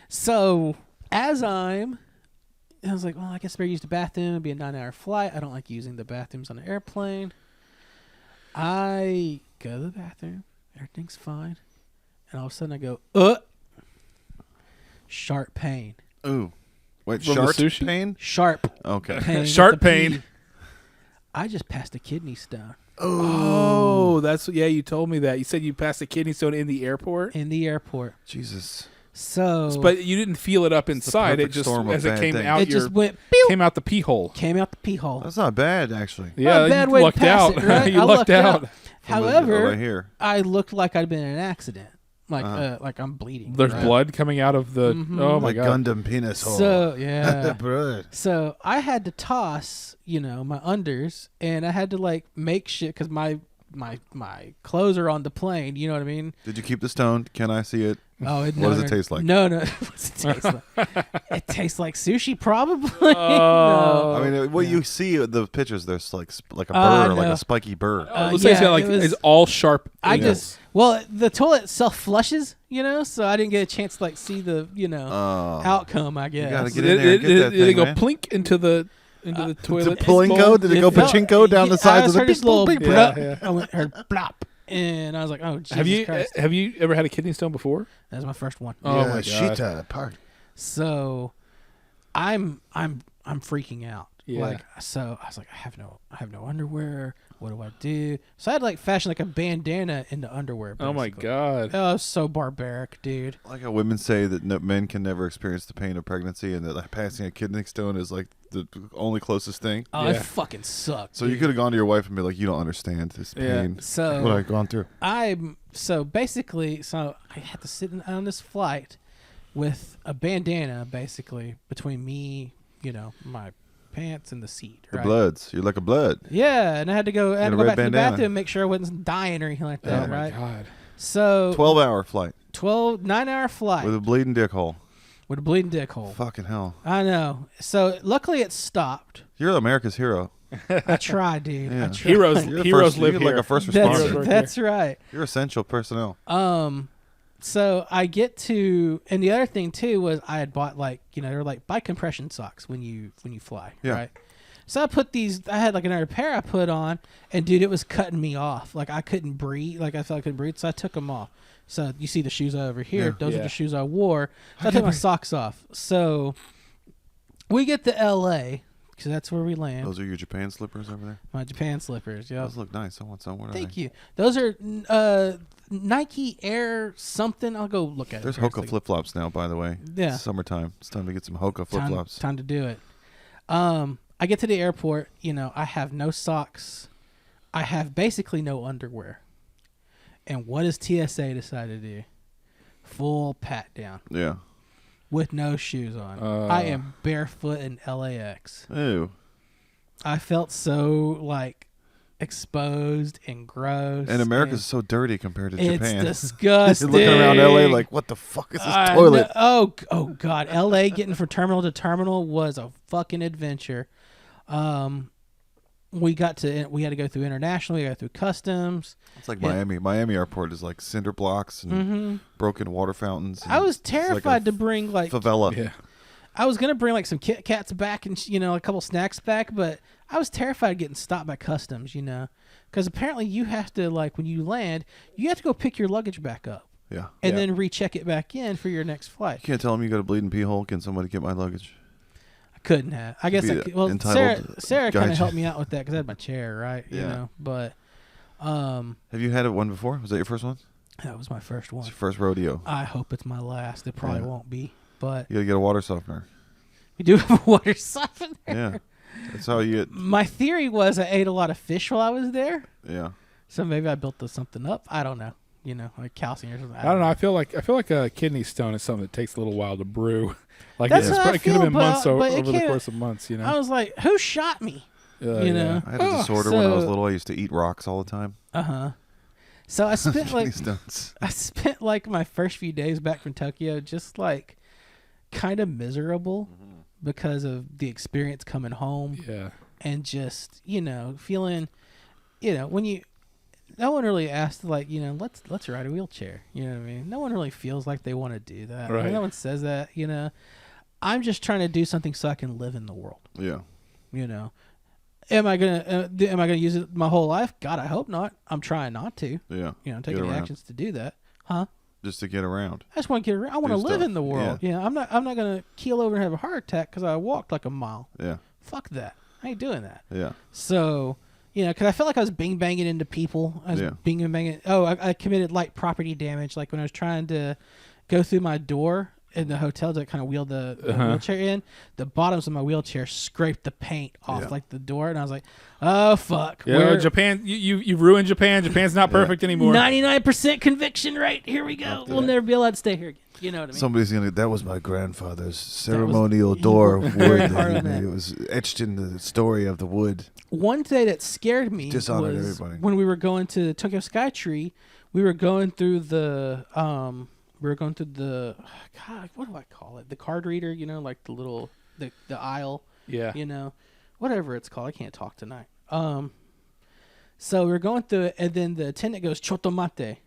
So as I was like, well, I guess I better use the bathroom. It'd be a 9-hour flight. I don't like using the bathrooms on an airplane. I go to the bathroom. Everything's fine. And all of a sudden I go, sharp pain. Ooh. Wait, From the shark sushi? pain? Sharp Okay. pain. with Sharp the P. pain. I just passed a kidney stone Oh, you told me that. You said you passed a kidney stone in the airport. in the airport. Jesus. So, But you didn't feel it up inside. It perfect just storm of as it bad came things. out it your just went, pew, came out the pee hole. came out the pee hole. That's not bad, actually. Yeah, a bad you way to lucked pass out. it, right? You I lucked lucked out. out. However, right here. I looked like I'd been in an accident. like I'm bleeding. There's right? blood coming out of the. Mhm. Oh my like god! Gundam penis hole. So yeah. Blood. So I had to toss, my unders, and I had to like make shit because my clothes are on the plane. You know what I mean? Did you keep the stone? Can I see it? Oh, What does it taste like? No. What's it taste like? It tastes like sushi, probably. Oh. I mean, what Yeah. you see the pictures, there's like a I burr, like know. a spiky burr. Let's say it's got, like it was- it's all sharp. I edges. the toilet self flushes, so I didn't get a chance to like see the outcome. I guess. gotta get in there and get that Did it thing, go man. plink into the toilet? Plinko? Did it go felt- pachinko down the I sides of the heard this beep, little beep, beep? blop. Yeah. I heard blop, and I was like, "Oh, Jesus Christ!" Have you ever had a kidney stone before? That was my first one. Oh Yeah, my god! Shita part. So, I'm freaking out. Yeah. Like, so I was like, I have no underwear. What do I do? So I had to like fashion like a bandana into underwear. Oh my basically. god! Oh, it was so barbaric, dude. Like how women say that men can never experience the pain of pregnancy, and that like, passing a kidney stone is like the only closest thing. Oh, Yeah. it fucking sucked. So you dude. could have gone to your wife and be like, "You don't understand this Yeah. pain. So What I've gone through." so basically, I had to sit on this flight with a bandana basically between me, my pants and the seat. The right? bloods. You're like a blood. Yeah, and I had to go. I had a to go red back to the bandana. bathroom and make sure I wasn't dying or anything like Oh that. my right. god! So 12-hour flight 9-hour flight with a bleeding dick hole. with a bleeding dick hole. Fucking hell. I know. So luckily it stopped. You're America's hero. I tried, dude. Yeah. I tried. Heroes live you're here. like a first That's, responder. Right that's right. You're essential personnel. So I get to, and the other thing too was I had bought like, they were like buy compression socks when you fly, Yeah. right? So I had like another pair I put on, and dude, it was cutting me off. Like I couldn't breathe. Like I felt I couldn't breathe, so I took them off. So you see the shoes over here. Yeah. Those are Yeah. the shoes I wore. So I took my socks off. So we get to L.A. because that's where we land. Those are your Japan slippers over there? My Japan slippers. Yeah. Those look nice. I want some. What are Thank they? you. Those are Nike Air something. I'll go look at There's it. Hoka flip-flops now, by the way. Yeah. It's summertime. It's time to get some Hoka flip-flops. Time to do it. I get to the airport. I have no socks. I have basically no underwear. And what does TSA decide to do? Full pat down Yeah. with no shoes on. I am barefoot in LAX. Ew. I felt so like exposed and gross. And America's so dirty compared to it's Japan. disgusting. You're looking around LA like, what the fuck is this toilet? Oh God, LA getting from terminal to terminal was a fucking adventure. We had to go through international. We got to go through customs. It's like Yeah. Miami. Miami airport is like cinder blocks and broken water fountains. I was it's like a terrified to bring like favela. Yeah. I was gonna bring like some Kit Kats back and a couple snacks back, but I was terrified of getting stopped by customs. Because apparently you have to like when you land, you have to go pick your luggage back up Yeah. and Yeah. then recheck it back in for your next flight. You can't tell them you got a bleeding pee hole. Can somebody get my luggage? I couldn't have. I guess Be I could, well, entitled Sarah guide kind you. of helped me out with that because I had my chair, right? Yeah. But Have you had one before? Was that your first one? that was my first one. It's your first rodeo. I hope it's my last. It probably Yeah. won't be, but You got to get a water softener. we do have a water softener. Yeah. That's how you get. My theory was I ate a lot of fish while I was there, Yeah. so maybe I built something up. I don't know. Like calcium or something. I don't know. I feel like a kidney stone is something that takes a little while to brew. Like That's it's how I probably could have feel, been months but it over the can't- course of months. I was like, who shot me? Yeah. I had a disorder when I was so- little. I used to eat rocks all the time. So I spent like Kidney stones. I spent like my first few days back from Tokyo just like kind of miserable because of the experience coming home Yeah. and just feeling when no one really asked like let's ride a wheelchair, you know what I mean. No one really feels like they want to do that. Right. No one says that. I'm just trying to do something so I can live in the world. Yeah. Am I gonna use it my whole life? God, I hope not. I'm trying not to. Yeah. I'm taking the around. actions to do that. Huh? Just to get around. I just want to get around. I want to Do live stuff. in the world. Yeah. I'm not gonna keel over and have a heart attack because I walked like a mile. Yeah. Fuck that. I ain't doing that. Yeah. So, because I felt like I was bing banging into people. I was Yeah. bing banging. Oh, I committed light property damage. Like when I was trying to go through my door in the hotel to kind of wheel the wheelchair in. The bottoms of my wheelchair scraped the paint off like the door, and I was like, "Oh fuck!" Yeah, Japan, you ruined Japan. Japan's not perfect anymore. 99% conviction rate. Here we go. We'll never be allowed to stay here again. You know what I mean? Somebody's gonna. That was my grandfather's ceremonial door of wood. It was etched in the story of the wood. One day that scared me Dishonored was everybody. when we were going to Tokyo Skytree. We were going through the God, what do I call it? The card reader, you know, like the little the aisle. Yeah. You know, whatever it's called. I can't talk tonight. So we were going through it, and then the attendant goes, "Chotomate."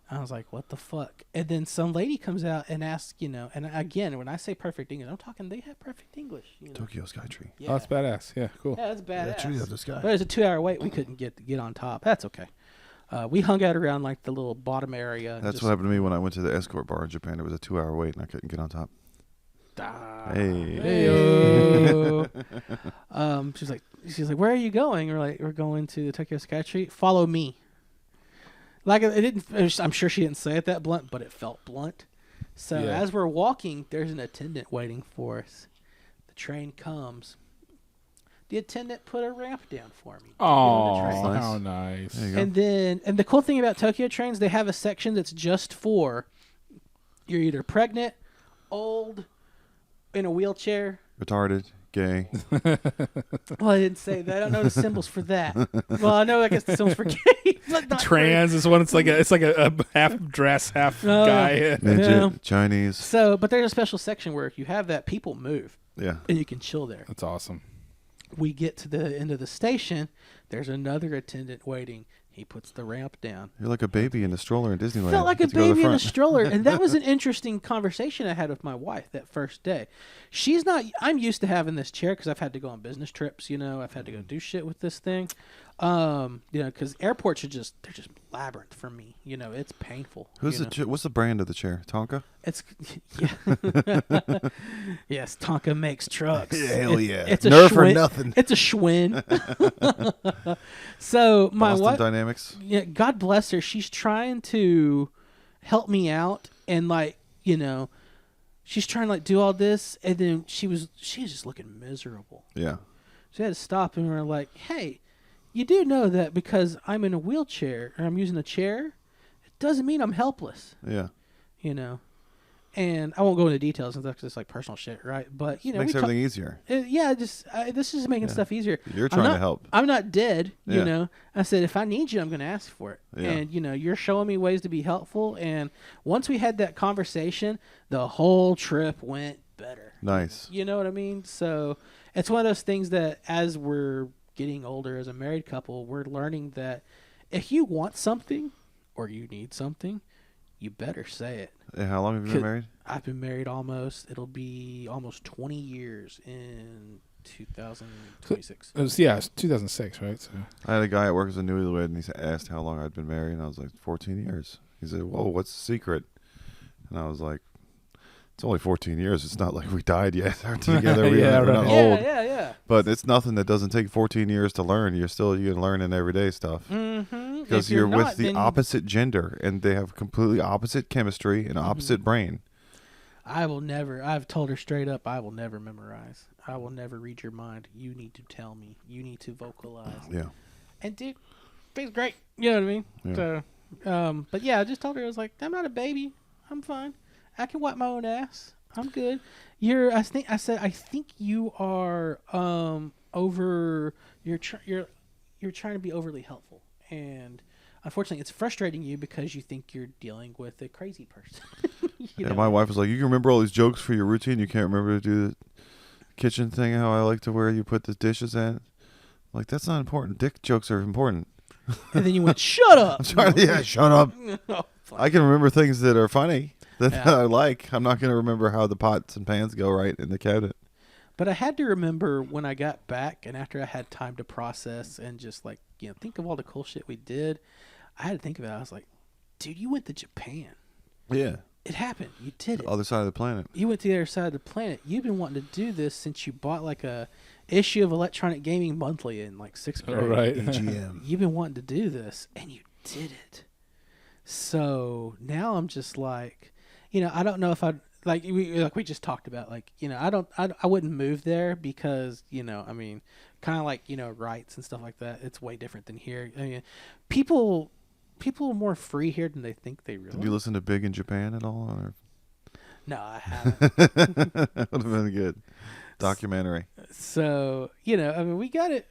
I was like, what the fuck? And then some lady comes out and asks, you know, and again, when I say perfect English, I'm talking, they have perfect English. You know? Tokyo Skytree. Yeah. Oh, that's badass. Yeah, cool. Yeah, that's badass. That tree up the sky. But it was a 2-hour wait. We couldn't get on top. That's okay. We hung out around like the little bottom area. That's what happened to me when I went to the escort bar in Japan. There was a 2-hour wait, and I couldn't get on top. Hey. She's like, where are you going? We're going to the Tokyo Skytree. Follow me. Like it didn't. I'm sure she didn't say it that blunt, but it felt blunt. So as we're walking, there's an attendant waiting for us. The train comes. The attendant put a ramp down for me. Oh, Nice. how nice. There you go. And the cool thing about Tokyo trains, they have a section that's just for you're either pregnant, old, in a wheelchair. Retarded, gay. Well, I didn't say that. I don't know the symbols for that. Well, I know, I guess the symbols for gay, but not Trans is one. It's like a half dress, half guy. Ninja, Yeah. Chinese. So, but there's a special section where if you have that, people move Yeah. and you can chill there. That's awesome. We get to the end of the station. There's another attendant waiting. He puts the ramp down. You're like a baby in a stroller in Disneyland. Felt like a Get to go to the baby in a front. stroller. And that was an interesting conversation I had with my wife that first day. She's not, I'm used to having this chair because I've had to go on business trips, you know, I've had to go do shit with this thing. You know, because airports are they're just labyrinth for me. You know, it's painful. Who's what's the brand of the chair? Tonka? It's, yeah. Yes, Tonka makes trucks. Hell yeah. It's a Nerf or Schwinn. nothing. It's a Schwinn. So my Boston wife, Dynamics. yeah, God bless her. She's trying to help me out, and like, you know, she's trying to like do all this, and then she was just looking miserable. Yeah. So I had to stop, and we were like, "Hey, you do know that because I'm in a wheelchair or I'm using a chair, it doesn't mean I'm helpless." Yeah. You know. And I won't go into details because that's just like personal shit, right? But you know, Makes everything easier. yeah, this is making stuff easier. You're trying to help. I'm not dead, you Yeah. know. I said if I need you, I'm going to ask for it. Yeah. And you know, you're showing me ways to be helpful. And once we had that conversation, the whole trip went better. Nice. You know what I mean? So it's one of those things that as we're getting older as a married couple, we're learning that if you want something or you need something, you better say it. How long have you been married? I've been married it'll be almost 20 years in 2026. It was 2006, right? So I had a guy at work who's a newlywed, and he asked how long I'd been married, and I was like, 14 years. He said, whoa, what's the secret? And I was like, it's only 14 years. It's not like we died yet. We're together. We're not old. Yeah. But it's nothing that doesn't take 14 years to learn. You can learn in everyday stuff. Mm-hmm. Because you're with the opposite gender, and they have completely opposite chemistry and opposite brain. I've told her straight up, I will never memorize. I will never read your mind. You need to tell me. You need to vocalize. Yeah. And dude, feels great. You know what I mean? Yeah. So, but yeah, I just told her, I was like, I'm not a baby. I'm fine. I can wipe my own ass. I'm good. I think you are you're trying to be overly helpful, and unfortunately it's frustrating you because you think you're dealing with a crazy person. Yeah, my wife was like, you can remember all these jokes for your routine, you can't remember to do the kitchen thing how I like to where you put the dishes at. I'm like, that's not important. Dick jokes are important. And then you went, shut up. I'm sorry. Yeah, shut up. Oh, I can remember things that are funny that Yeah. I like. I'm not going to remember how the pots and pans go right in the cabinet. But I had to remember when I got back and after I had time to process and just like, you know, think of all the cool shit we did. I had to think of it. I was like, dude, you went to Japan. Yeah. It happened. You did it. The other side of the planet. You went to the other side of the planet. You've been wanting to do this since you bought like a issue of Electronic Gaming Monthly in like 6th grade. all right. EGM. You've been wanting to do this, and you did it. So now I'm just like, you know, I don't know if like we just talked about, like, you know, I wouldn't move there because, you know, I mean, kind of like, you know, rights and stuff like that. It's way different than here. I mean, people are more free here than they think they realize. Did you listen to Big in Japan at all? Or? No, I haven't. That would have been a good documentary. So, you know, I mean, we got it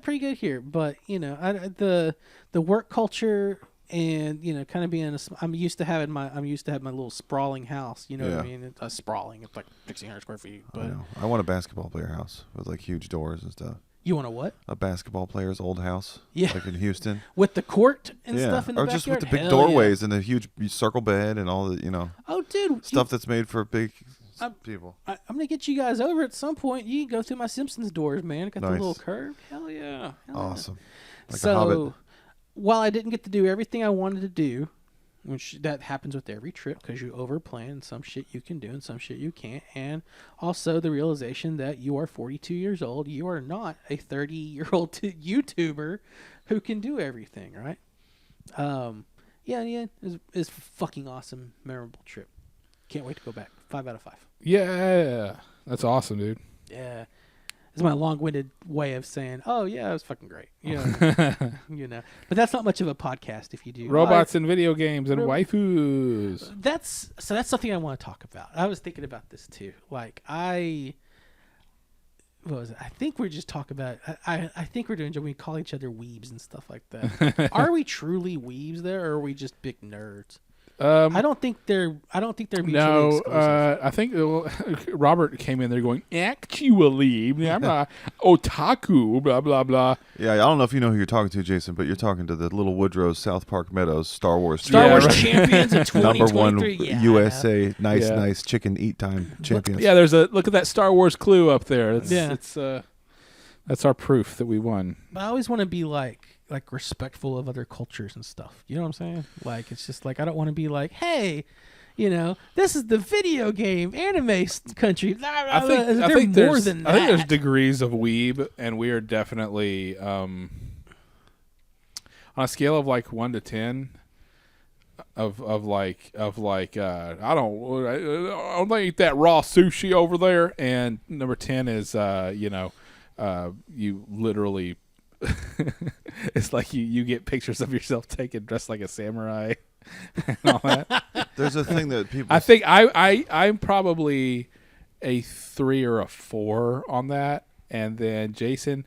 pretty good here, but, you know, the work culture and, you know, kind of being I'm used to having my little sprawling house, you know what I mean? It's sprawling. It's like 1,600 square feet. But I want a basketball player house with like huge doors and stuff. You want a what? A basketball player's old house. Yeah. Like in Houston. With the court and stuff in the or backyard? just with the big Hell doorways and the huge circle bed and all the, you know. Oh, dude. Stuff that's made for big people. I'm going to get you guys over at some point. You can go through my Simpsons doors, man. Got the Nice. little curve. Hell yeah. Awesome. Like so, a hobbit. while I didn't get to do everything I wanted to do, which that happens with every trip because you overplan and some shit you can do and some shit you can't, and also the realization that you are 42 years old, you are not a 30-year-old YouTuber who can do everything, right? It's fucking awesome, memorable trip. Can't wait to go back. 5 out of 5. Yeah, that's awesome, dude. Yeah. It's my long-winded way of saying, "Oh yeah, it was fucking great." You know, you know. But that's not much of a podcast if you do robots and video games and waifus. That's something I want to talk about. I was thinking about this too. Like what was it? I think we're just talking about. I think we're doing. We call each other weebs and stuff like that. Are we truly weebs there, or are we just big nerds? I don't think they're mutually exclusive. I think Robert came in there going, actually, I'm a otaku, blah, blah, blah. Yeah, I don't know if you know who you're talking to, Jason, but you're talking to the Little Woodrow's South Park Meadows Star Wars Champions of 2023. Number one Yeah, USA nice chicken eat time champions. Yeah, look at that Star Wars clue up there. That's our proof that we won. But I always want to be like respectful of other cultures and stuff. You know what I'm saying? Like, it's just like, I don't want to be like, hey, you know, this is the video game anime country. I think there's degrees of weeb, and we are definitely on a scale of like 1 to 10 of like I don't eat that raw sushi over there, and number 10 is you literally it's like you get pictures of yourself taken dressed like a samurai and all that. There's a thing that people. I think I'm probably a 3 or a 4 on that, and then Jason,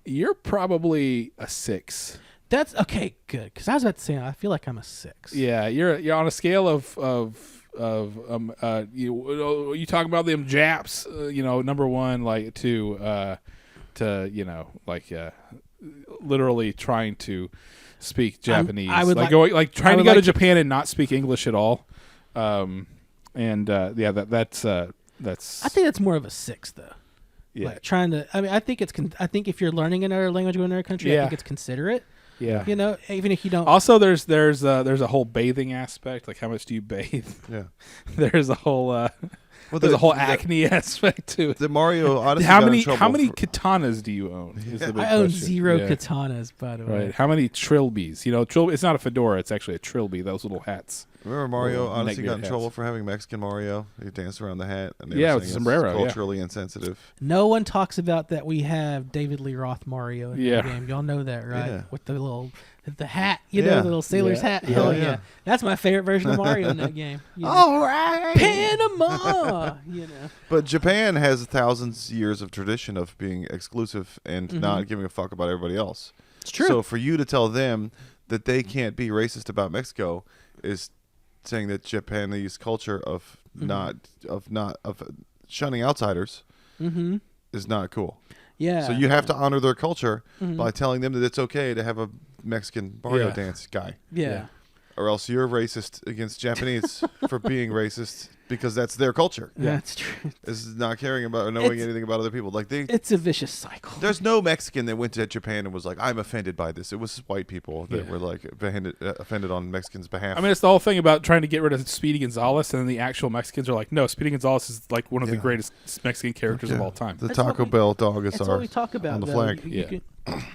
you're probably a 6. That's okay, good. Because I was about to say, I feel like I'm a 6. Yeah, you're on a scale of you talking about them Japs, number 1 like to literally trying to speak Japanese. Trying to go to Japan and not speak English at all. That's. I think that's more of a 6 though. Yeah. Like trying to. I mean, I think if you're learning another language in another country, I think it's considerate. Yeah. You know, even if you don't. Also, there's a whole bathing aspect. Like, how much do you bathe? Yeah. There's a whole. There's a whole acne aspect to it. The Mario Odyssey. How many katanas do you own? I own 0 katanas, by the way. Right. How many trilbies? It's not a fedora. It's actually a trilby. Those little hats. Remember Mario Odyssey got in trouble for having Mexican Mario? He danced around the hat. And with a sombrero. Culturally insensitive. No one talks about that. We have David Lee Roth Mario in the game. Y'all know that, right? Yeah. With the hat, the little sailor's hat. Hell yeah. That's my favorite version of Mario in that game. All right. Panama. But Japan has thousands of years of tradition of being exclusive and not giving a fuck about everybody else. It's true. So for you to tell them that they can't be racist about Mexico is saying that Japanese culture of shunning outsiders is not cool. Yeah. So you have to honor their culture by telling them that it's okay to have a Mexican Mario dance guy. Yeah. Or else you're racist against Japanese for being racist because that's their culture. Yeah, that's true. Is not caring about or knowing anything about other people. It's a vicious cycle. There's no Mexican that went to Japan and was like, I'm offended by this. It was white people that were like offended on Mexicans' behalf. I mean, it's the whole thing about trying to get rid of Speedy Gonzalez, and then the actual Mexicans are like, no, Speedy Gonzalez is like one of the greatest Mexican characters of all time. The Taco Bell dog is what we talk about on the flag.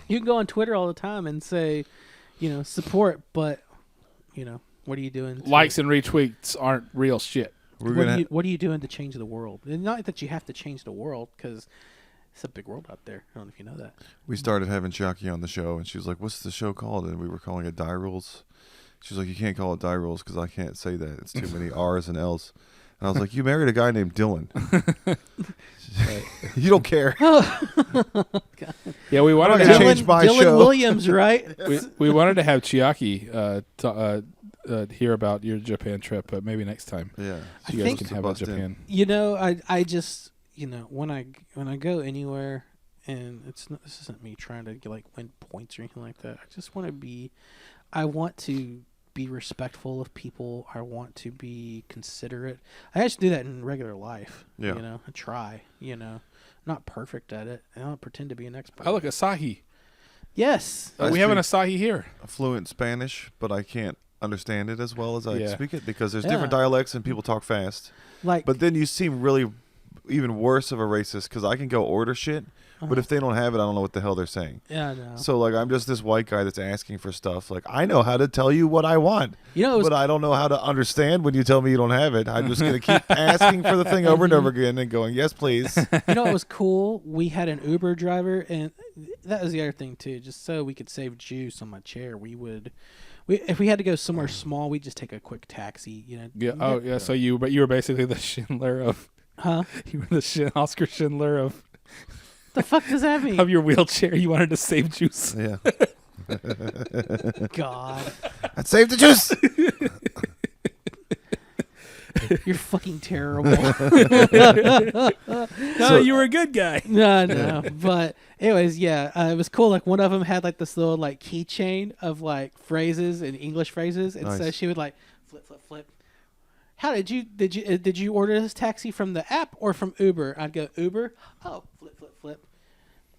You can go on Twitter all the time and say, support, but what are you doing? Likes and retweets aren't real shit. What are you doing to change the world? And not that you have to change the world, because it's a big world out there. I don't know if you know that. We started having Chiaki on the show, and she was like, "What's the show called?" And we were calling it Die Rules. She was like, "You can't call it Die Rules because I can't say that. It's too many R's and L's." And I was like, "You married a guy named Dylan. You don't care." Yeah, we wanted to gonna have change my Dylan show. Williams, right? we wanted to have Chiaki hear about your Japan trip, but maybe next time. Yeah, So you guys can have about Bust in. Japan. I just when I go anywhere, and this isn't me trying to win points or anything like that. I want to be respectful of people. I want to be considerate. I actually do that in regular life. Yeah. I try. Not perfect at it. I don't pretend to be an expert. Oh, look, Asahi. Yes. I We have an speak Asahi here. fluent Spanish, but I can't understand it as well as I Yeah. speak it because there's Yeah. different dialects and people talk fast. But then you seem really even worse of a racist because I can go order shit, but if they don't have it, I don't know what the hell they're saying. yeah, I know. So I'm just this white guy that's asking for stuff. I know how to tell you what I want, but I don't know how to understand when you tell me you don't have it. I'm just gonna keep asking for the thing over and over again and going, "Yes, please." You know what was cool? We had an Uber driver, and that was the other thing too. Just so we could save juice on my chair, if we had to go somewhere small, we'd just take a quick taxi. Yeah. Oh, yeah. So you were basically the Schindler of. Huh? You were the Oscar Schindler of. The fuck does that mean? Of your wheelchair, you wanted to save juice. Yeah. God, I'd save the juice. you're fucking terrible. No, you were a good guy. No. But anyways, yeah, it was cool. One of them had this little keychain of phrases and English phrases, and so Nice. she would flip, flip, flip. How did you order this taxi from the app or from Uber? I'd go Uber. Oh, flip, flip, flip.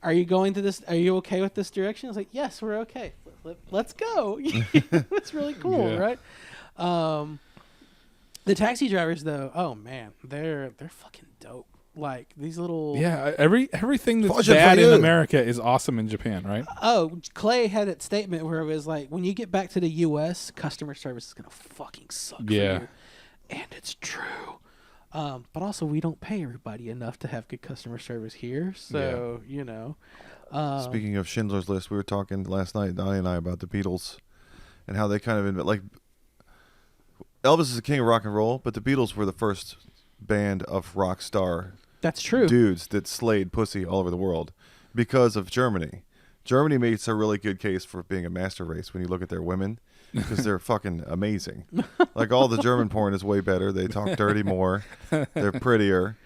Are you going to this? Are you okay with this direction? I was like, yes, we're okay. Flip, flip. Let's go. It's really cool, Yeah. right? The taxi drivers, though, oh man, they're fucking dope. These little Yeah, everything that's Fortune bad for in you. America is awesome in Japan, right? Oh, Clay had that statement where it was when you get back to the U.S., customer service is gonna fucking suck. Yeah. For you. And it's true. But also, we don't pay everybody enough to have good customer service here. So, Speaking of Schindler's List, we were talking last night, Donnie and I, about the Beatles and how they kind of Elvis is the king of rock and roll, but the Beatles were the first band of rock star that's true. dudes that slayed pussy all over the world because of Germany. Germany makes a really good case for being a master race when you look at their women because they're fucking amazing. All the German porn is way better. They talk dirty more. They're prettier.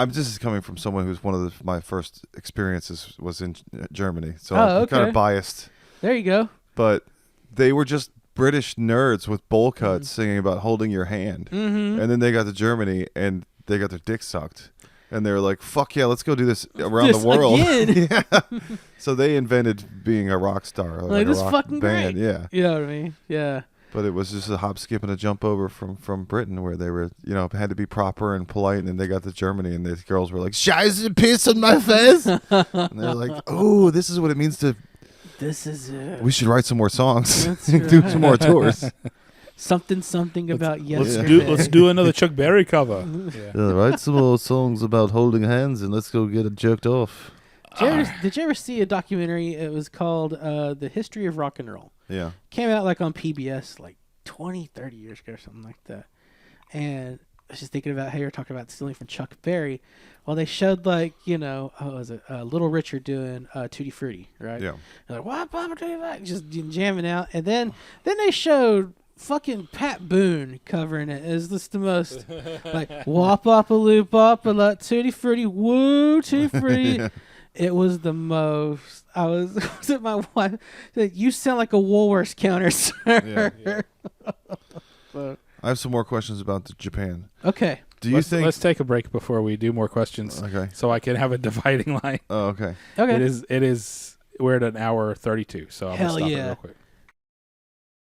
This is coming from someone who's one of my first experiences was in Germany, so I'm kind okay. of biased. There you go. But they were just British nerds with bowl cuts singing about holding your hand. Mm-hmm. And then they got to Germany and they got their dick sucked. And they were like, fuck yeah, let's go do this around the world. Again. Yeah. So they invented being a rock star. This a is rock fucking band. great. Yeah. You know what I mean? Yeah. But it was just a hop, skip, and a jump over from Britain where they were, had to be proper and polite. And then they got to Germany and these girls were like, Scheiße, piss on my face. And they're like, oh, this is what it means to... This is it. We should write some more songs. That's Do right. some more tours. Something about yesterday. Let's do another Chuck Berry cover. Yeah. Write some more songs about holding hands and let's go get it jerked off. Did you ever see a documentary? It was called The History of Rock and Roll. Yeah. Came out on PBS 20, 30 years ago or something like that. And I was just thinking about how you were talking about stealing from Chuck Berry. Well, they showed Little Richard doing Tutti Frutti, right? Yeah. They're like, what, Papa, do that? Just jamming out. And then they showed fucking Pat Boone covering it. It was just the most wop up a loop up a lot Tutti Frutti, woo, Tutti Frutti. It was the most. I was at my wife. Said, you sound like a Woolworths counter, sir. Yeah. So, I have some more questions about Japan. okay. Do you think... Let's take a break before we do more questions. Okay. So I can have a dividing line. Oh, okay. Okay. It is. We're at an hour 32. So I'm Hell gonna stop yeah. it real quick.